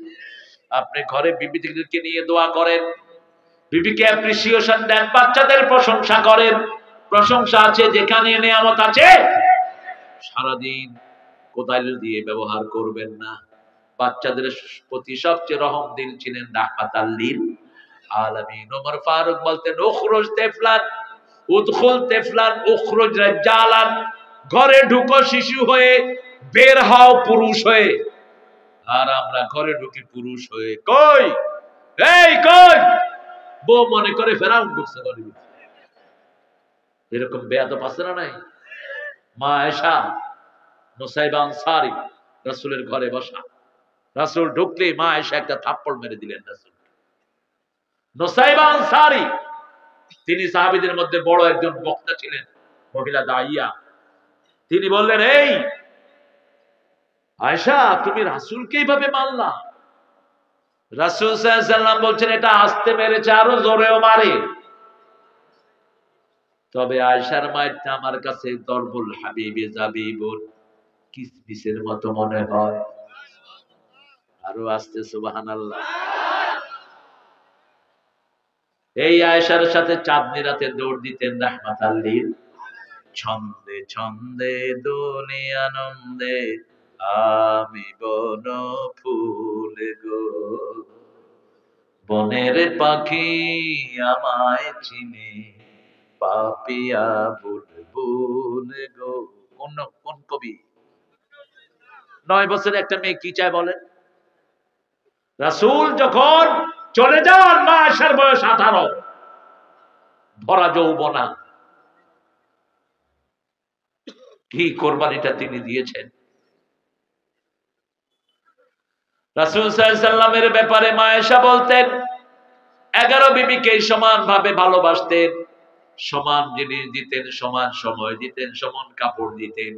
আপনি ঘরে বিবিদেরকে নিয়ে দোয়া করেন, বিবিকে অ্যাপ্রিসিয়েশন দেন, বাচ্চাদের প্রশংসা করেন। প্রশংসা আছে যেখানে নিয়ামত আছে সারাদিন কোদাল দিয়ে ব্যবহার করবেন না। বাচ্চাদের প্রতি সবচেয়ে রহম দিল ছিলেন রাহমাতাল লিল আলামিন। ওমর ফারুক বলতেন উখরুজ তিফলান উদখুল তিফলান উখরুজ রাজালান, ঘরে ঢুকো শিশু হয়ে, বের হও পুরুষ হয়ে। আর আমরা ঘরে ঢুকি পুরুষ হয়ে। কই এই কই, বউ মনে করে ফেরাউন ঢুকছে ঘরে। এরকম বেয়াদব আছে না নাই? মা আয়েশা নুসাইবা আনসারী রাসূলের ঘরে বসা, রাসূল ঢুকলে মা আয়েশা একটা থাপ্পড় মেরে দিলেন রাসূল। নুসাইবা আনসারী তিনি সাহাবীদের মধ্যে বড় একজন বক্তা ছিলেন, মহিলা দাইয়া। তিনি বললেন এই আয়েশা তুমি রাসূলকে এইভাবে মারলা? রাসূল সাল্লাল্লাহু আলাইহি ওয়াসাল্লাম বলছেন এটা আস্তে মেরেছে, আরো জোরেও মারে। তবে আয়েশার মায়েরটা আমার কাছে দরবুল হাবিবে জাবিবুল কিসমিসের মতো মনে হয়। আরো আস্তে সুবহানাল্লাহ। এই আয়েশার সাথে চাঁদনি রাতে দৌড় দিতেন রাহমাতাল লিল। ছন্দে ছন্দে দোলে আনন্দে আমি বন ফুল গো, বনের পাখি আমায় চিনে পাপিয়া বুলবুল গো। কোন কবি? 9 বছরের একটা মেয়ে কি চায় বলেন? রাসূল যখন চলে যান মা আয়েশার বয়স 18, ভরা যৌবনা, কি কোরবানিটা তিনি দিয়েছেন। রাসূল সাল্লাল্লাহু আলাইহি সাল্লামের ব্যাপারে মা আয়েশা বলতেন 11 বিবিকে সমান ভাবে ভালোবাসতেন, সমান জিনিস দিতেন, সমান সময় দিতেন, সমান কাপড় দিতেন,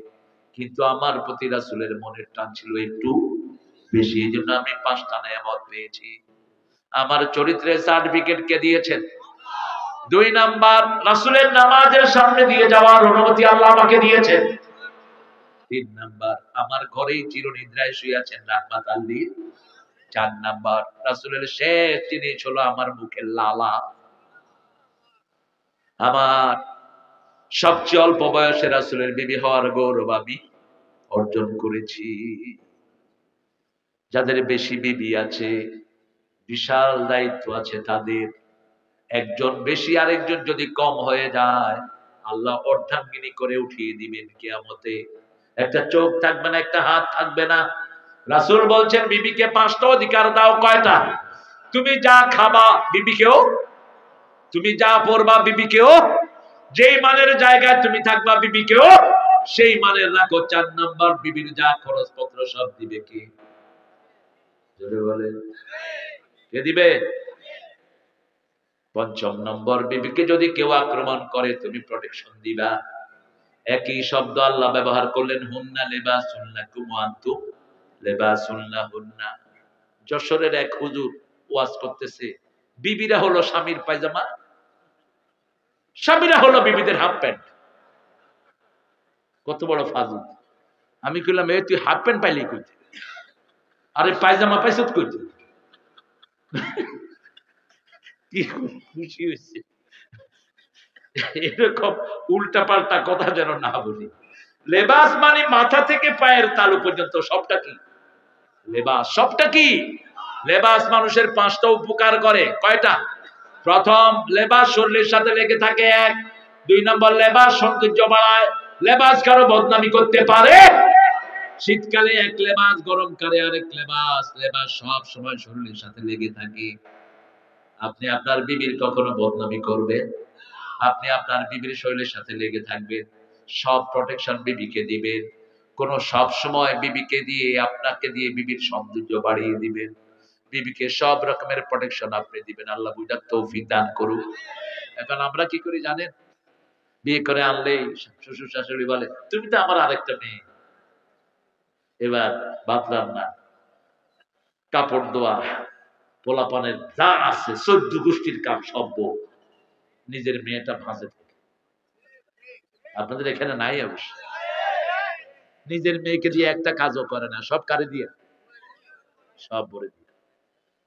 কিন্তু আমার প্রতি রাসূলের মনের টান ছিল একটু বেশি। এই জন্য আমি 5টা নেয়ামত পেয়েছি। আমার চরিত্রের সার্টিফিকেট কে দিয়েছেন? 2 নাম্বার, রাসূলের নামাজের সামনে দিয়ে যাওয়ার অনুমতি আল্লাহ আমাকে দিয়েছেন। 3 নাম্বার, আমার ঘরেই চিরনিদ্রায় শুয়ে আছেন রাহমাতাল লিল। 4 নাম্বার, রাসূলের শেষ জিনিস হলো আমার মুখের লালা। আমার সবচেয়ে অল্প বয়সে রাসূলের বিবি হওয়ার গৌরব আমি অর্জন করেছি। যাদের বেশি বিবি আছে, বিশাল দায়িত্ব আছে তাদের। একজন বেশি আরেকজন যদি কম হয়ে যায়, আল্লাহ অর্ধাঙ্গিনী করে উঠিয়ে দিবেন কিয়ামতে। একটা চোখ থাকবে না, একটা হাত থাকবে না। রাসূল বলছেন বিবিকে 5টা অধিকার দাও। কয়টা? তুমি যা খাবা বিবিকেও, তুমি যা পরবা বিবিকেও, যেই মানের জায়গায় তুমি থাকবা বিবিকেও সেই মানের রাখো। 4 নাম্বার, বিবির যা খরচপত্র সব দিবে কে? জোরে বলেন, কে দিবে? 5 নম্বর, বিবিকে যদি কেউ আক্রমণ করে তুমি প্রোটেকশন দিবা। একই শব্দ আল্লাহ ব্যবহার করলেন, হুন্না লিবাসুন লাকুম ওয়া আনতুম লিবাসুন লাহুন্না। যশোরের এক হুজুর ওয়াজ করতেছে, বিবিরা হলো স্বামীর পায়জামা, স্বামীরা হলো বিবিদের হাফ প্যান্ট। কত বড় ফাজিল! আমি কইলাম, এ তুই হাফ প্যান্ট পাইলি কইতে, আরে পায়জামা পাইছত কইতে। কি খুশি হয়েছে! এরকম উল্টা পাল্টা কথা যেন না বলি। লেবাস মানে মাথা থেকে পায়ের তালু পর্যন্ত সবটা কি লেবাস। সবটা কি লেবাস। মানুষের 5টা উপকার করে। কয়টা? প্রথম, লেবাস শরীরের সাথে লেগে থাকে 1। 2 নম্বর, লেবাস সৌন্দর্য বাড়ায়। লেবাস কারো বদনামি করতে পারে। শীতকালে এক লেবাস, গরমকালে আরেক লেবাস। লেবাস সব সময় শরীরের সাথে লেগে থাকে। আপনি আপনার বিবির কখনো বদনামি করবেন? আপনি আপনার বিবির শরীরের সাথে লেগে থাকবেন, সব প্রোটেকশন বিবিকে দিবেন। কোন সব সময় বিবিকে দিয়ে, আপনাকে দিয়ে বিবির সৌন্দর্য বাড়িয়ে দিবেন, বিবিকে সব রকমের প্রোটেকশন আপনি দিবেন। আল্লাহ বুঝার তৌফিক দান করুন। এখন আমরা কি করি জানেন? বিয়ে করে আনলেই শ্বশুর শাশুড়ি বলে, তুমি তো আমার আরেকটা মেয়ে। এবার ভাত রান্না, কাপড় ধোয়া, পোলাপানের যা আছে 14 গোষ্ঠীর কাম সব বউ। নিজের মেয়েটা ভাঁজে থাকে। আপনাদের এখানে নাই অবশ্য। নিজের মেয়েকে দিয়ে একটা কাজও করে না, সব কারে দিয়ে? সব বলে দিয়ে।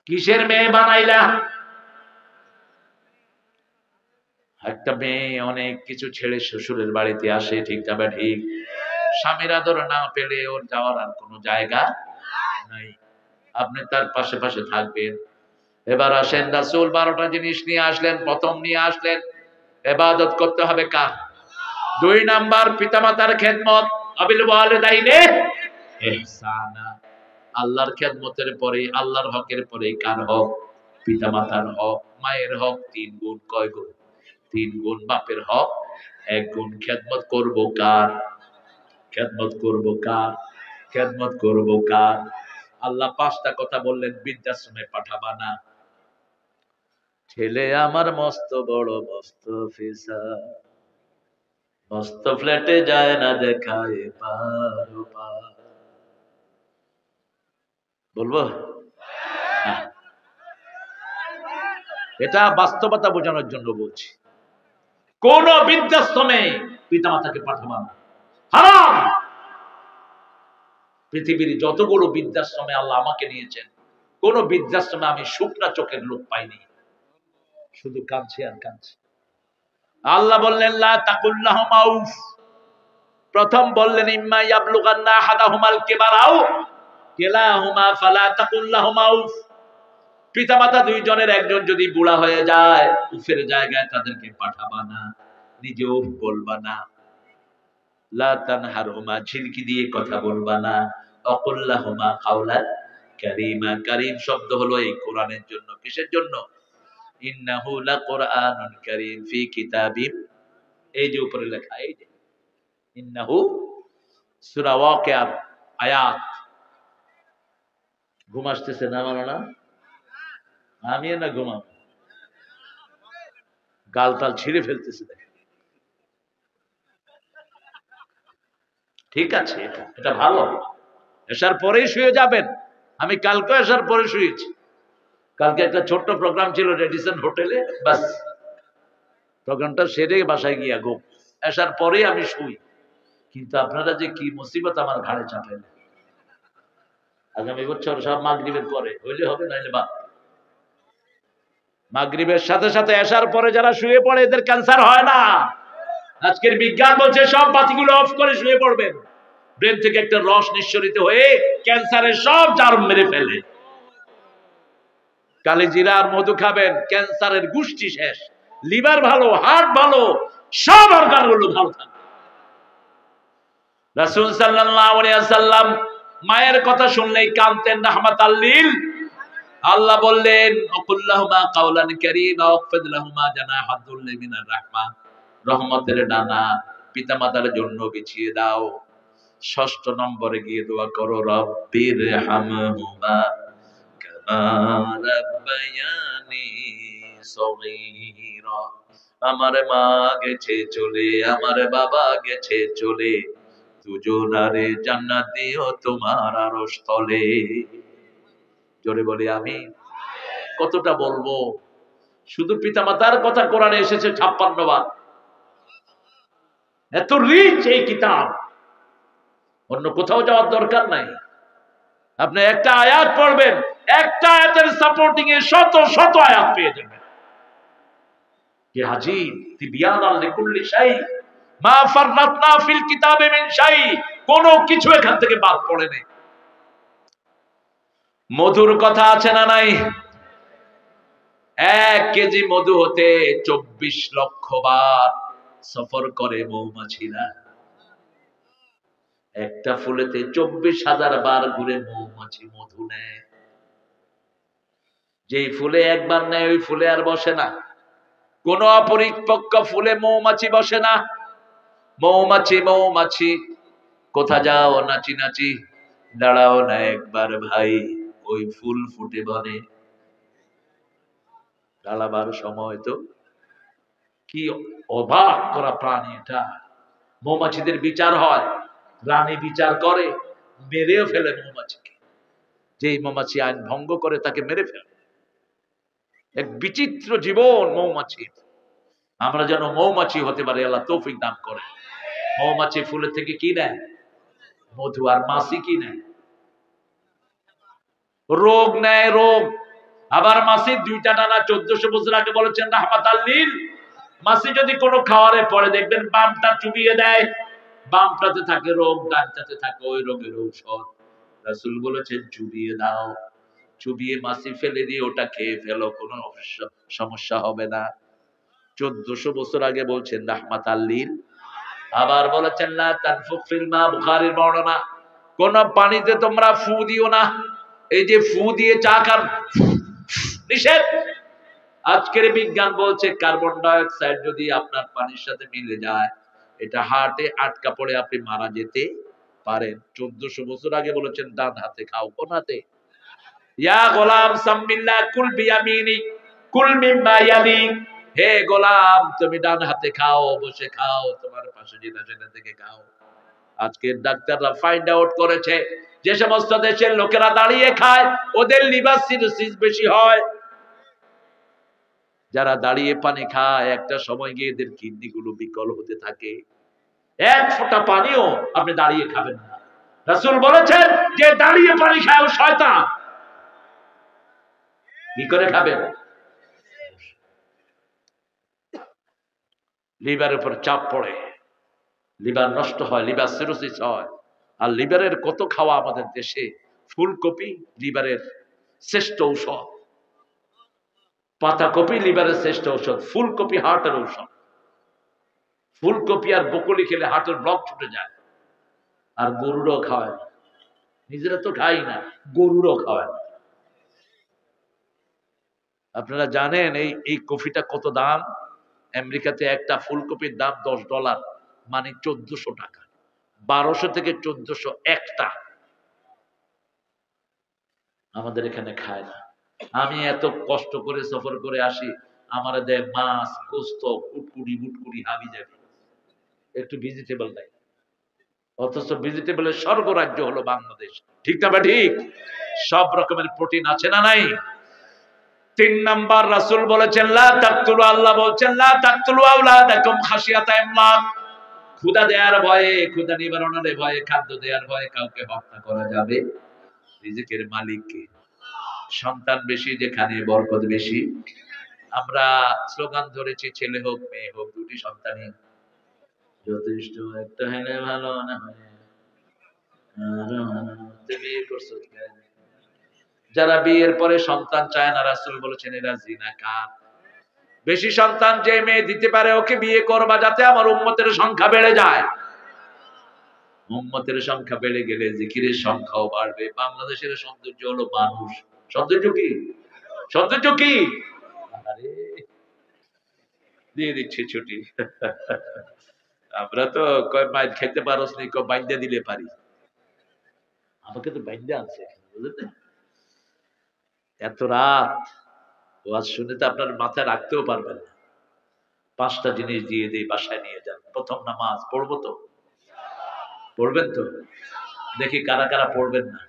কিসের মেয়ে বানাইলা? একটা মেয়ে অনেক কিছু ছেড়ে শ্বশুরের বাড়িতে আসে, ঠিক না ঠিক? স্বামীর আদর না পেলে ওর যাওয়ার আর কোনো জায়গা নাই। আপনি তার পাশে পাশে থাকবেন। এবার আসেন, রাসূল 12টা জিনিস নিয়ে আসলেন। প্রথম নিয়ে আসলেন, ইবাদত করতে হবে কার? 2 নাম্বার, পিতামাতার খেদমত। আবিল ওয়ালিদাইনে ইহসানা। আল্লাহর খেদমতের পরে, আল্লাহর হকের পরে কার হক? পিতামাতার হক। মায়ের হক 3 গুণ। কয় গুণ? 3 গুণ। বাপের হক 1 গুণ। খেদমত করব কার? খেদমত করব কার? খেদমত করব কার? আল্লাহ 5টা কথা বললেন, বৃদ্ধাশ্রমে পাঠাবা না। ছেলে আমার মস্ত বড় মস্ত অফিসার, মস্ত ফ্ল্যাটে যায় না দেখায় পার পার। বলবো না, এটা বাস্তবতা বোঝানোর জন্য বলছি। কোন বৃদ্ধাশ্রমে পিতামাতাকে পাঠাবা না, হারাম। পৃথিবীর যতগুলো বৃদ্ধাশ্রমে আল্লাহ আমাকে নিয়েছেন, কোন বৃদ্ধাশ্রমে আমি শুকনা চোখের লোক পাইনি, শুধু কাঁদছে আর কাঁদছে। আল্লাহ বললেন, লা তাকুল্লাহুমা উফ। প্রথম বললেন, ইম্মা ইয়াবলুগান্না আহাদাহুমাল কিবারা আও কিলাহুমা ফালা তাকুল্লাহুমা উফ। পিতামাতা 2 জনের একজন যদি বুড়া হয়ে যায়, উফের জায়গায় তাদেরকে পাঠাবা না, নিজে উফ বলবা না। লা তানহারহুমা, ঝিলকি দিয়ে কথা বলবা না। অকুল্লাহুমা কাওলান কারীমা। কারীম শব্দ হলো এই কোরআনের জন্য। কিসের জন্য? ইন্নাহু লাকুরআনুন কারীম ফি কিতাবিম, এই যে উপরে লেখা, এই যে ইন্নাহু, সূরা ওয়াকিয়ার আয়াত। ঘুম আসতেছে না মাওলানা? আমিও না ঘুমাবো, গাল তাল ছিঁড়ে ফেলতেছে দেখেন। ঠিক আছে, এটা এটা ভালো। এসার পরেই শুয়ে যাবেন। আমি কালকে এসার পরে শুয়েছি। কালকে একটা ছোট্ট প্রোগ্রাম ছিল রেডিসন হোটেলে, বাস প্রোগ্রামটা সেরে বাসায় গিয়া ঘুম। এসার পরেই আমি শুই। কিন্তু আপনারা যে কি মুসিবত আমার ঘাড়ে চাপেন। আগামী বছর সব মাগরিবের পরে হইলে হবে, নাইলে বাদ। মাগরিবের সাথে সাথে এসার পরে যারা শুয়ে পড়ে এদের ক্যান্সার হয় না। আজকের বিজ্ঞান বলছে সব বাতিগুলো অফ করে শুয়ে পড়বেন। ব্রেন থেকে একটা রস নিঃসরিত হয়ে ক্যান্সারের সব জার্ম মেরে ফেলে। কালিজিরা আর মধু খাবেন, ক্যান্সারের গোষ্ঠী শেষ। লিভার ভালো, হার্ট ভালো, সব অর্গানগুলো ভালো থাকবে। রাসূল সাল্লাল্লাহু আলাইহি ওয়াসাল্লাম মায়ের কথা শুনলেই কাঁদতেন রাহমাতাল লিল। আল্লাহ বললেন আকুল্লাহুমা কাওলান কারীমা ওয়াকফিদ লাহুমা জানাহাদ যুল্লি মিনার রাহমা, রহমতের ডানা পিতামাতার জন্য বিছিয়ে দাও। ষষ্ঠ নম্বরে গিয়ে দোয়া করো রব্বির হামহুমা কামা রাব্বায়ানি সগীরা। আমার মা গেছে চলে, আমার বাবা গেছে চলে, দুজনারে জান্নাত দিও তোমার আরশ তলে। জোরে বলি আমি। কতটা বলবো? শুধু পিতামাতার কথা কোরআনে এসেছে 56 বার। এত রিচ এই কিতাব, অন্য কোথাও যাওয়ার দরকার নাই। আপনি একটা আয়াত পড়বেন, একটা আয়াতের সাপোর্টিং এ শত শত আয়াত পেয়ে যাবেন। কি হাজিব তিবিয়ানাল লিকুল্লি শাই, মা ফাররাতনা ফিল কিতাবে মিন শাই, কোনো কিছু এখান থেকে বাদ পড়ে নেই। মধুর কথা আছে না নাই? 1 কেজি মধু হতে 24 লক্ষ বার সফর করে মৌমাছিরা। একটা ফুলেতে 24,000 বার ঘুরে মৌমাছি মধু নেয়। যেই ফুলে একবার নেয় ওই ফুলে আর বসে না। কোন অপরিপক্ক ফুলে মৌমাছি বসে না। মৌমাছি মৌমাছি কোথা যাও নাচি নাচি, দাঁড়াও না একবার ভাই, ওই ফুল ফুটে বনে। দাঁড়াবার সময় তো কি অবাক করা প্রাণী এটা। মৌমাছিদের বিচার হয়, রানী বিচার করে, মেরেও ফেলে মৌমাছিকে। যেই মৌমাছি আইন ভঙ্গ করে তাকে মেরে ফেলে। এক বিচিত্র জীবন মৌমাছি। আমরা যেন মৌমাছি হতে পারি, আল্লাহ তৌফিক দান করে। মৌমাছি ফুলের থেকে কি নেয়? মধু। আর মাছি কি নেয়? রোগ নেয়, রোগ। আবার মাছি 2টা ডানা 1400 বছর আগে বলেছেন রাহমাতাল লিল। মাছি যদি কোনো খাবারে পড়ে দেখবেন বামটা চুবিয়ে দেয়, বামটাতে থাকে রোগ, ডানটাতে থাকে ওই রোগের ঔষধ। রাসূল বলেছেন চুবিয়ে দাও, চুবিয়ে মাছি ফেলে দিয়ে ওটা খেয়ে ফেলো, কোনো সমস্যা হবে না। 1400 বছর আগে বলছেন রাহমাতাল লিল। আবার বলেছেন লা তানফুখ ফিল মা, বুখারীর বর্ণনা, কোন পানিতে তোমরা ফু দিও না। এই যে ফু দিয়ে চা খান, নিষেধ। আজকের বিজ্ঞান বলছে কার্বন ডাই অক্সাইড যদি আপনার পানির সাথে মিলে যায়, এটা হার্টে আটকা পড়ে আপনি মারা যেতে পারেন। 1400 বছর আগে বলেছেন ডান হাতে খাও। কোন হাতে? ইয়া গোলাম সাম্মিল্লাহ কুল বিয়ামিনিক কুল মিম্মা ইয়ালিক, হে গোলাম তুমি ডান হাতে খাও, বসে খাও, তোমার পাশে যেটা সেটা থেকে খাও। আজকের ডাক্তাররা ফাইন্ড আউট করেছে যে সমস্ত দেশের লোকেরা দাঁড়িয়ে খায় ওদের লিভার সিরোসিস বেশি হয়। যারা দাঁড়িয়ে পানি খায় একটা সময় গিয়ে এদের কিডনি গুলো বিকল হতে থাকে। এক ফোঁটা পানিও আপনি দাঁড়িয়ে খাবেন না। রাসূল বলেছেন যে দাঁড়িয়ে পানি খায় ও শয়তান। কি করে খাবেন? লিভারের উপর চাপ পড়ে, লিভার নষ্ট হয়, লিভার সিরোসিস হয়। আর লিভারের কত খাওয়া আমাদের দেশে। ফুলকপি লিভারের শ্রেষ্ঠ ঔষধ, পাতাকপি লিভারের শ্রেষ্ঠ ঔষধ, ফুলকপি হার্টের ঔষধ। ফুলকপি আর বকুলি খেলে হার্টের ব্লক ছুটে যায়। আর গরুরও খাওয়ায় না, নিজেরা তো খাই না, গরুরও খাওয়ায় না। আপনারা জানেন এই এই কফিটা কত দাম? আমেরিকাতে একটা ফুলকপির দাম $10, মানে 1400 টাকা। 1200 থেকে 1400 একটা। আমাদের এখানে খায় না। আমি এত কষ্ট করে সফর করে আসি, আমার দেয় মাছ, গোস্ত, কুটকুড়ি মুটকুড়ি হাবি যাবি, একটু ভেজিটেবল নাই। অথচ ভেজিটেবলের স্বর্গরাজ্য হলো বাংলাদেশ। ঠিক না? ঠিক। সব রকমের প্রোটিন আছে না নাই? 3 নাম্বার রাসূল বলেছেন লা তাকতুলু, আল্লাহ বলছেন লা তাকতুলু আওলাদাকুম খাশিয়াতা ইমলাক। ক্ষুধা দেওয়ার ভয়ে, ক্ষুধা নিবারণের ভয়ে, খাদ্য দেওয়ার ভয়ে কাউকে হত্যা করা যাবে। রিজিকের মালিক কে? সন্তান বেশি যেখানে বরকত বেশি। আমরা স্লোগান ধরেছি ছেলে হোক মেয়ে হোক দুটি সন্তানই যথেষ্ট, একটা হলে ভালো না হয় বিয়ে করছো কেন? যারা বিয়ের পরে সন্তান চায় না, রাসূল বলেছেন এরা জিনাকার। বেশি সন্তান যে মেয়ে দিতে পারে ওকে বিয়ে করবা, যাতে আমার উম্মতের সংখ্যা বেড়ে যায়। উম্মতের সংখ্যা বেড়ে গেলে জিকিরের সংখ্যাও বাড়বে। বাংলাদেশের সৌন্দর্য হলো মানুষ। সৌন্দর্য কি? সৌন্দর্য কি? আরে দিয়ে দিচ্ছে ছুটি। আমরা তো কয় মাইল খেতে পারোস নি, কয় বাইন্দা দিলে পারি। আমাকে তো বাইন্দা আছে, বুঝলেন? এত রাত ওয়াজ শুনে তো আপনার মাথায় রাখতেও পারবেন না। 5টা জিনিস দিয়ে দিই, বাসায় নিয়ে যান। প্রথম নামাজ পড়বো তো? পড়বেন তো? দেখি কারা কারা পড়বেন না।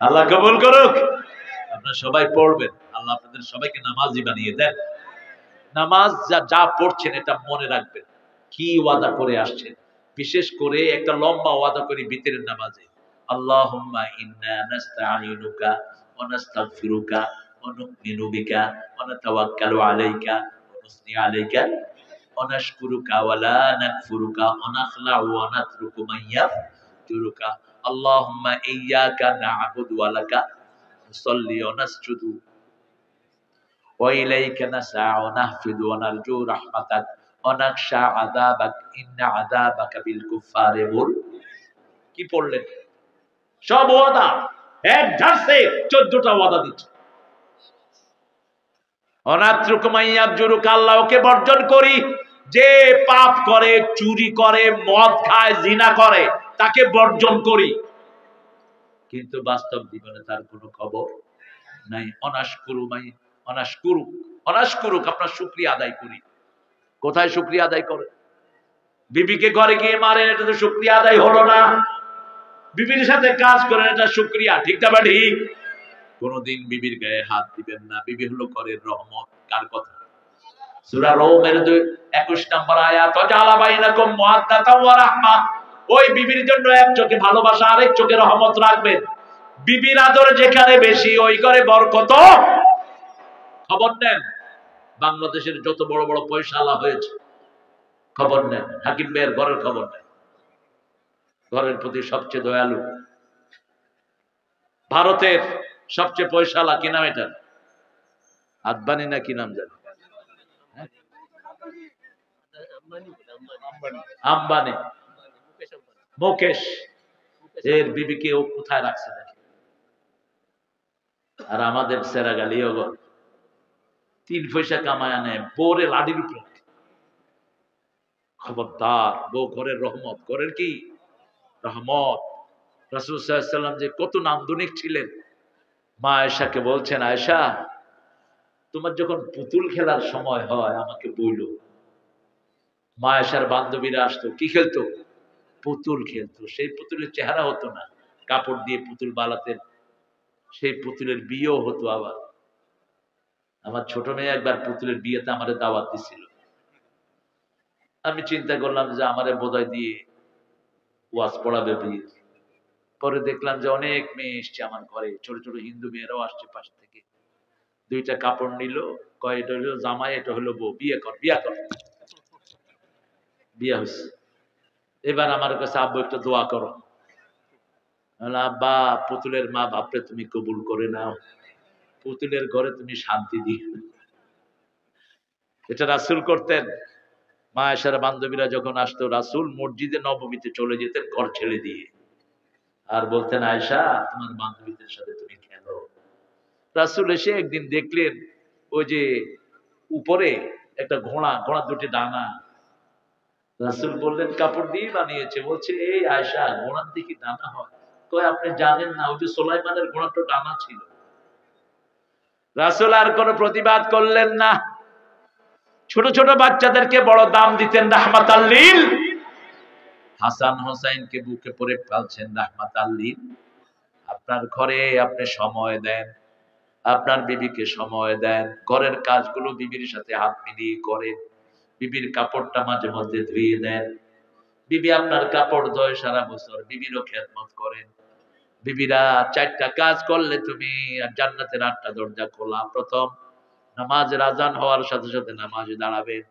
আল্লাহ কবুল করুক। আপনারা সবাই পড়বেন। আল্লাহ আপনাদের সবাইকে নামাজি বানিয়ে দেন। নামাজ যা যা পড়ছেন এটা মনে রাখবেন, কি ওয়াদা করে আসছেন। বিশেষ করে একটা লম্বা ওয়াদা করি ভিতরের নামাজে, আল্লাহুম্মা ইন্না নাস্তাঈনুকা ওয়া নাস্তাগফিরুকা ওয়া নু'মিনু বিকা ওয়া নাতাওয়াক্কালু আলাইকা ওয়া নুসনি আলাইকা ওয়া নাশকুরুকা ওয়া লা নাকফুরুকা ওয়া নাখলাউ ওয়া নাতরুকু মান ইয়াফজুরুকা। আল্লাহুম্মা ইয়্যাকা না'বুদু ওয়া লাকা নুসাল্লি ওয়া নাসজুদু وإليك نسعى ونهفد ونرجو رحمتك ونخشى عذابك إن عذابك بالكفار مر। কি পড়লেন? সব ওয়াদা এক ঝাড়ছে 14টা ওয়াদা দিচ্ছে। অনাত্রুকুম আইয়াবজুরুকা, আল্লাহকে বর্জন করি। যে পাপ করে, চুরি করে, মদ খায়, জিনা করে, তাকে বর্জন করি। কিন্তু বাস্তব জীবনে তার কোনো খবর নাই। অনাশকুরুক, আপনার শুকরিয়া আদায় করি। কোথায় শুকরিয়া আদায় করে? বিবিকে ঘরে গিয়ে মারেন, এটা তো শুকরিয়া আদায় হলো না। বিবির সাথে কাজ করেন, এটা শুকরিয়া। ঠিক না? ঠিক। কোনদিন বিবির গায়ে হাত দিবেন না। বিবি হলো ঘরের রহমত। কার কথা? সূরা রূমের 21 নম্বর আয়াত, ওয়াজালা বাইনাকুম মুআদ্দাতাও ওয়া রাহমা। ওই বিবির জন্য এক চোখে ভালোবাসা, আরেক চোখে রহমত রাখবেন। বিবির আদর যেখানে বেশি, ওই ঘরে বরকত। খবর নেন বাংলাদেশের যত বড় বড় পয়সাওয়ালা হয়েছে, খবর নেন হাকিম ভাইয়ের ঘরের খবর নেন। ঘরের প্রতি সবচেয়ে দয়ালু। ভারতের সবচেয়ে পয়সাওয়ালা কি নাম এটা? আদবানি না কি নাম জানি? আম্বানি, মুকেশ। এর বিবিকে ও কোথায় রাখছে দেখে। আর আমাদের সেরা গালিও গল 3 পয়সা কামায় আনে, বোরে লাডির উপরে। খবরদার, বউ ঘরের রহমত। ঘরের কি রহমত। রাসূল সাল্লাল্লাহু আলাইহি ওয়াসাল্লাম যে কত নান্দনিক ছিলেন। মা আয়েশাকে বলছেন, আয়েশা তোমার যখন পুতুল খেলার সময় হয় আমাকে বইলো। মা আয়েশার বান্ধবীরা আসতো, কি খেলতো? পুতুল খেলতো। সেই পুতুলের চেহারা হতো না, কাপড় দিয়ে পুতুল বানাতেন। সেই পুতুলের বিয়েও হতো। আবার আমার ছোট মেয়ে একবার পুতুলের বিয়েতে আমারে দাওয়াত দিছিল। আমি চিন্তা করলাম যে আমারে বোধহয় দিয়ে ওয়াজ পড়াবে বিয়ে। পরে দেখলাম যে অনেক মেয়ে এসছে আমার ঘরে, ছোট ছোট হিন্দু মেয়েরাও আসছে পাশ থেকে। 2টা কাপড় নিল, কয় এটা হলো জামাই, এটা হলো বউ, বিয়ে কর, বিয়ে কর। বিয়ে হয়েছে। এবার আমার কাছে, আব্বু একটা দোয়া করো। আব্বা, পুতুলের মা বাপরে তুমি কবুল করে নাও, পুতুলের ঘরে তুমি শান্তি দিও। এটা রাসূল করতেন। মা আয়েশার বান্ধবীরা যখন আসতো, রাসূল মসজিদে নববীতে চলে যেতেন ঘর ছেড়ে দিয়ে। আর বলতেন আয়েশা তোমার বান্ধবীদের সাথে তুমি খেলো। রাসূল এসে একদিন দেখলেন ওই যে উপরে একটা ঘোড়া, ঘোড়া দুটি ডানা। রাসূল বললেন কাপড় দিয়ে বানিয়েছে। বলছে এই আয়েশা ঘোড়ার দিকে ডানা হয়? কয় আপনি জানেন না ওই যে সুলাইমানের ঘোড়াটা ডানা ছিল। রাসূল আর কোনো প্রতিবাদ করলেন না। ছোট ছোট বাচ্চাদেরকে বড় দাম দিতেন রাহমাতাল লিল। হাসান হোসেনকে বুকে পরে পালছেন রাহমাতাল লিল। আপনার ঘরে আপনি সময় দেন, আপনার বিবিকে সময় দেন, ঘরের কাজগুলো বিবির সাথে হাত মিলিয়ে করেন, বিবির কাপড়টা মাঝে মধ্যে ধুয়ে দেন, বিবি আপনার কাপড় ধোয় সারা বছর, বিবিরও খেদমত করেন। বিবিরা 4টা কাজ করলে তুমি জান্নাতের 8টা দরজা খোলা। প্রথম, নামাজের আজান হওয়ার সাথে সাথে নামাজে দাঁড়াবেন।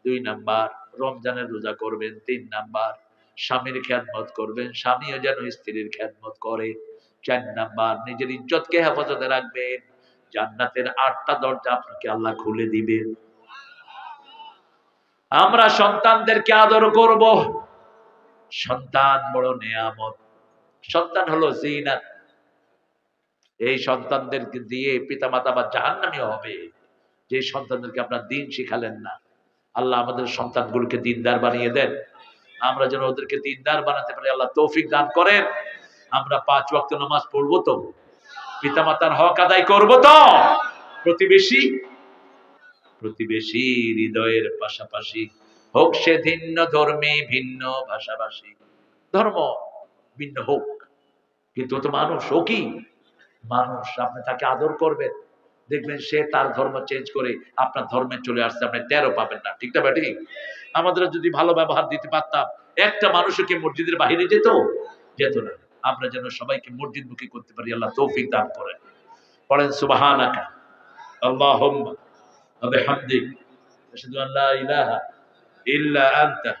2 নাম্বার, রমজানের রোজা করবেন। 3 নাম্বার, স্বামীর খেদমত করবেন, স্বামীও যেন স্ত্রীর খেদমত করে। 4 নাম্বার, নিজের ইজ্জতকে হেফাজতে রাখবেন। জান্নাতের 8টা দরজা আপনাকে আল্লাহ খুলে দিবেন। আমরা সন্তানদেরকে আদর করব। সন্তান বড় নেয়ামত। সন্তান হলো জিনাত। এই সন্তানদেরকে দিয়ে পিতামাতা বা জাহান্নামী হবে যে সন্তানদেরকে আপনার দিন শিখালেন না। আল্লাহ আমাদের সন্তানগুলোকে দিনদার বানিয়ে দেন। আমরা যেন ওদেরকে দিনদার বানাতে পারি, আল্লাহ তৌফিক দান করেন। আমরা 5 ওয়াক্ত নামাজ পড়বো তো, পিতামাতার হক আদায় করব তো, প্রতিবেশী প্রতিবেশী হৃদয়ের পাশাপাশি হোক সে ভিন্ন ধর্মী, ভিন্ন ভাষাভাষী, ধর্ম ভিন্ন হোক, কিন্তু ও তো মানুষ। ও কি মানুষ, আপনি তাকে আদর করবেন, দেখবেন সে তার ধর্ম চেঞ্জ করে আপনার ধর্মে চলে আসছে, আপনি টেরও পাবেন না। ঠিক না বেটি? আমাদের যদি ভালো ব্যবহার দিতে পারতাম, একটা মানুষও কি মসজিদের বাইরে যেত? যেত না। আমরা যেন সবাইকে মসজিদমুখী করতে পারি, আল্লাহ তৌফিক দান করেন। পড়েন সুবহানাকা আল্লাহুম্মা ওয়া বিহামদিক আশহাদু আল্লা ইলাহা ইল্লা আনতা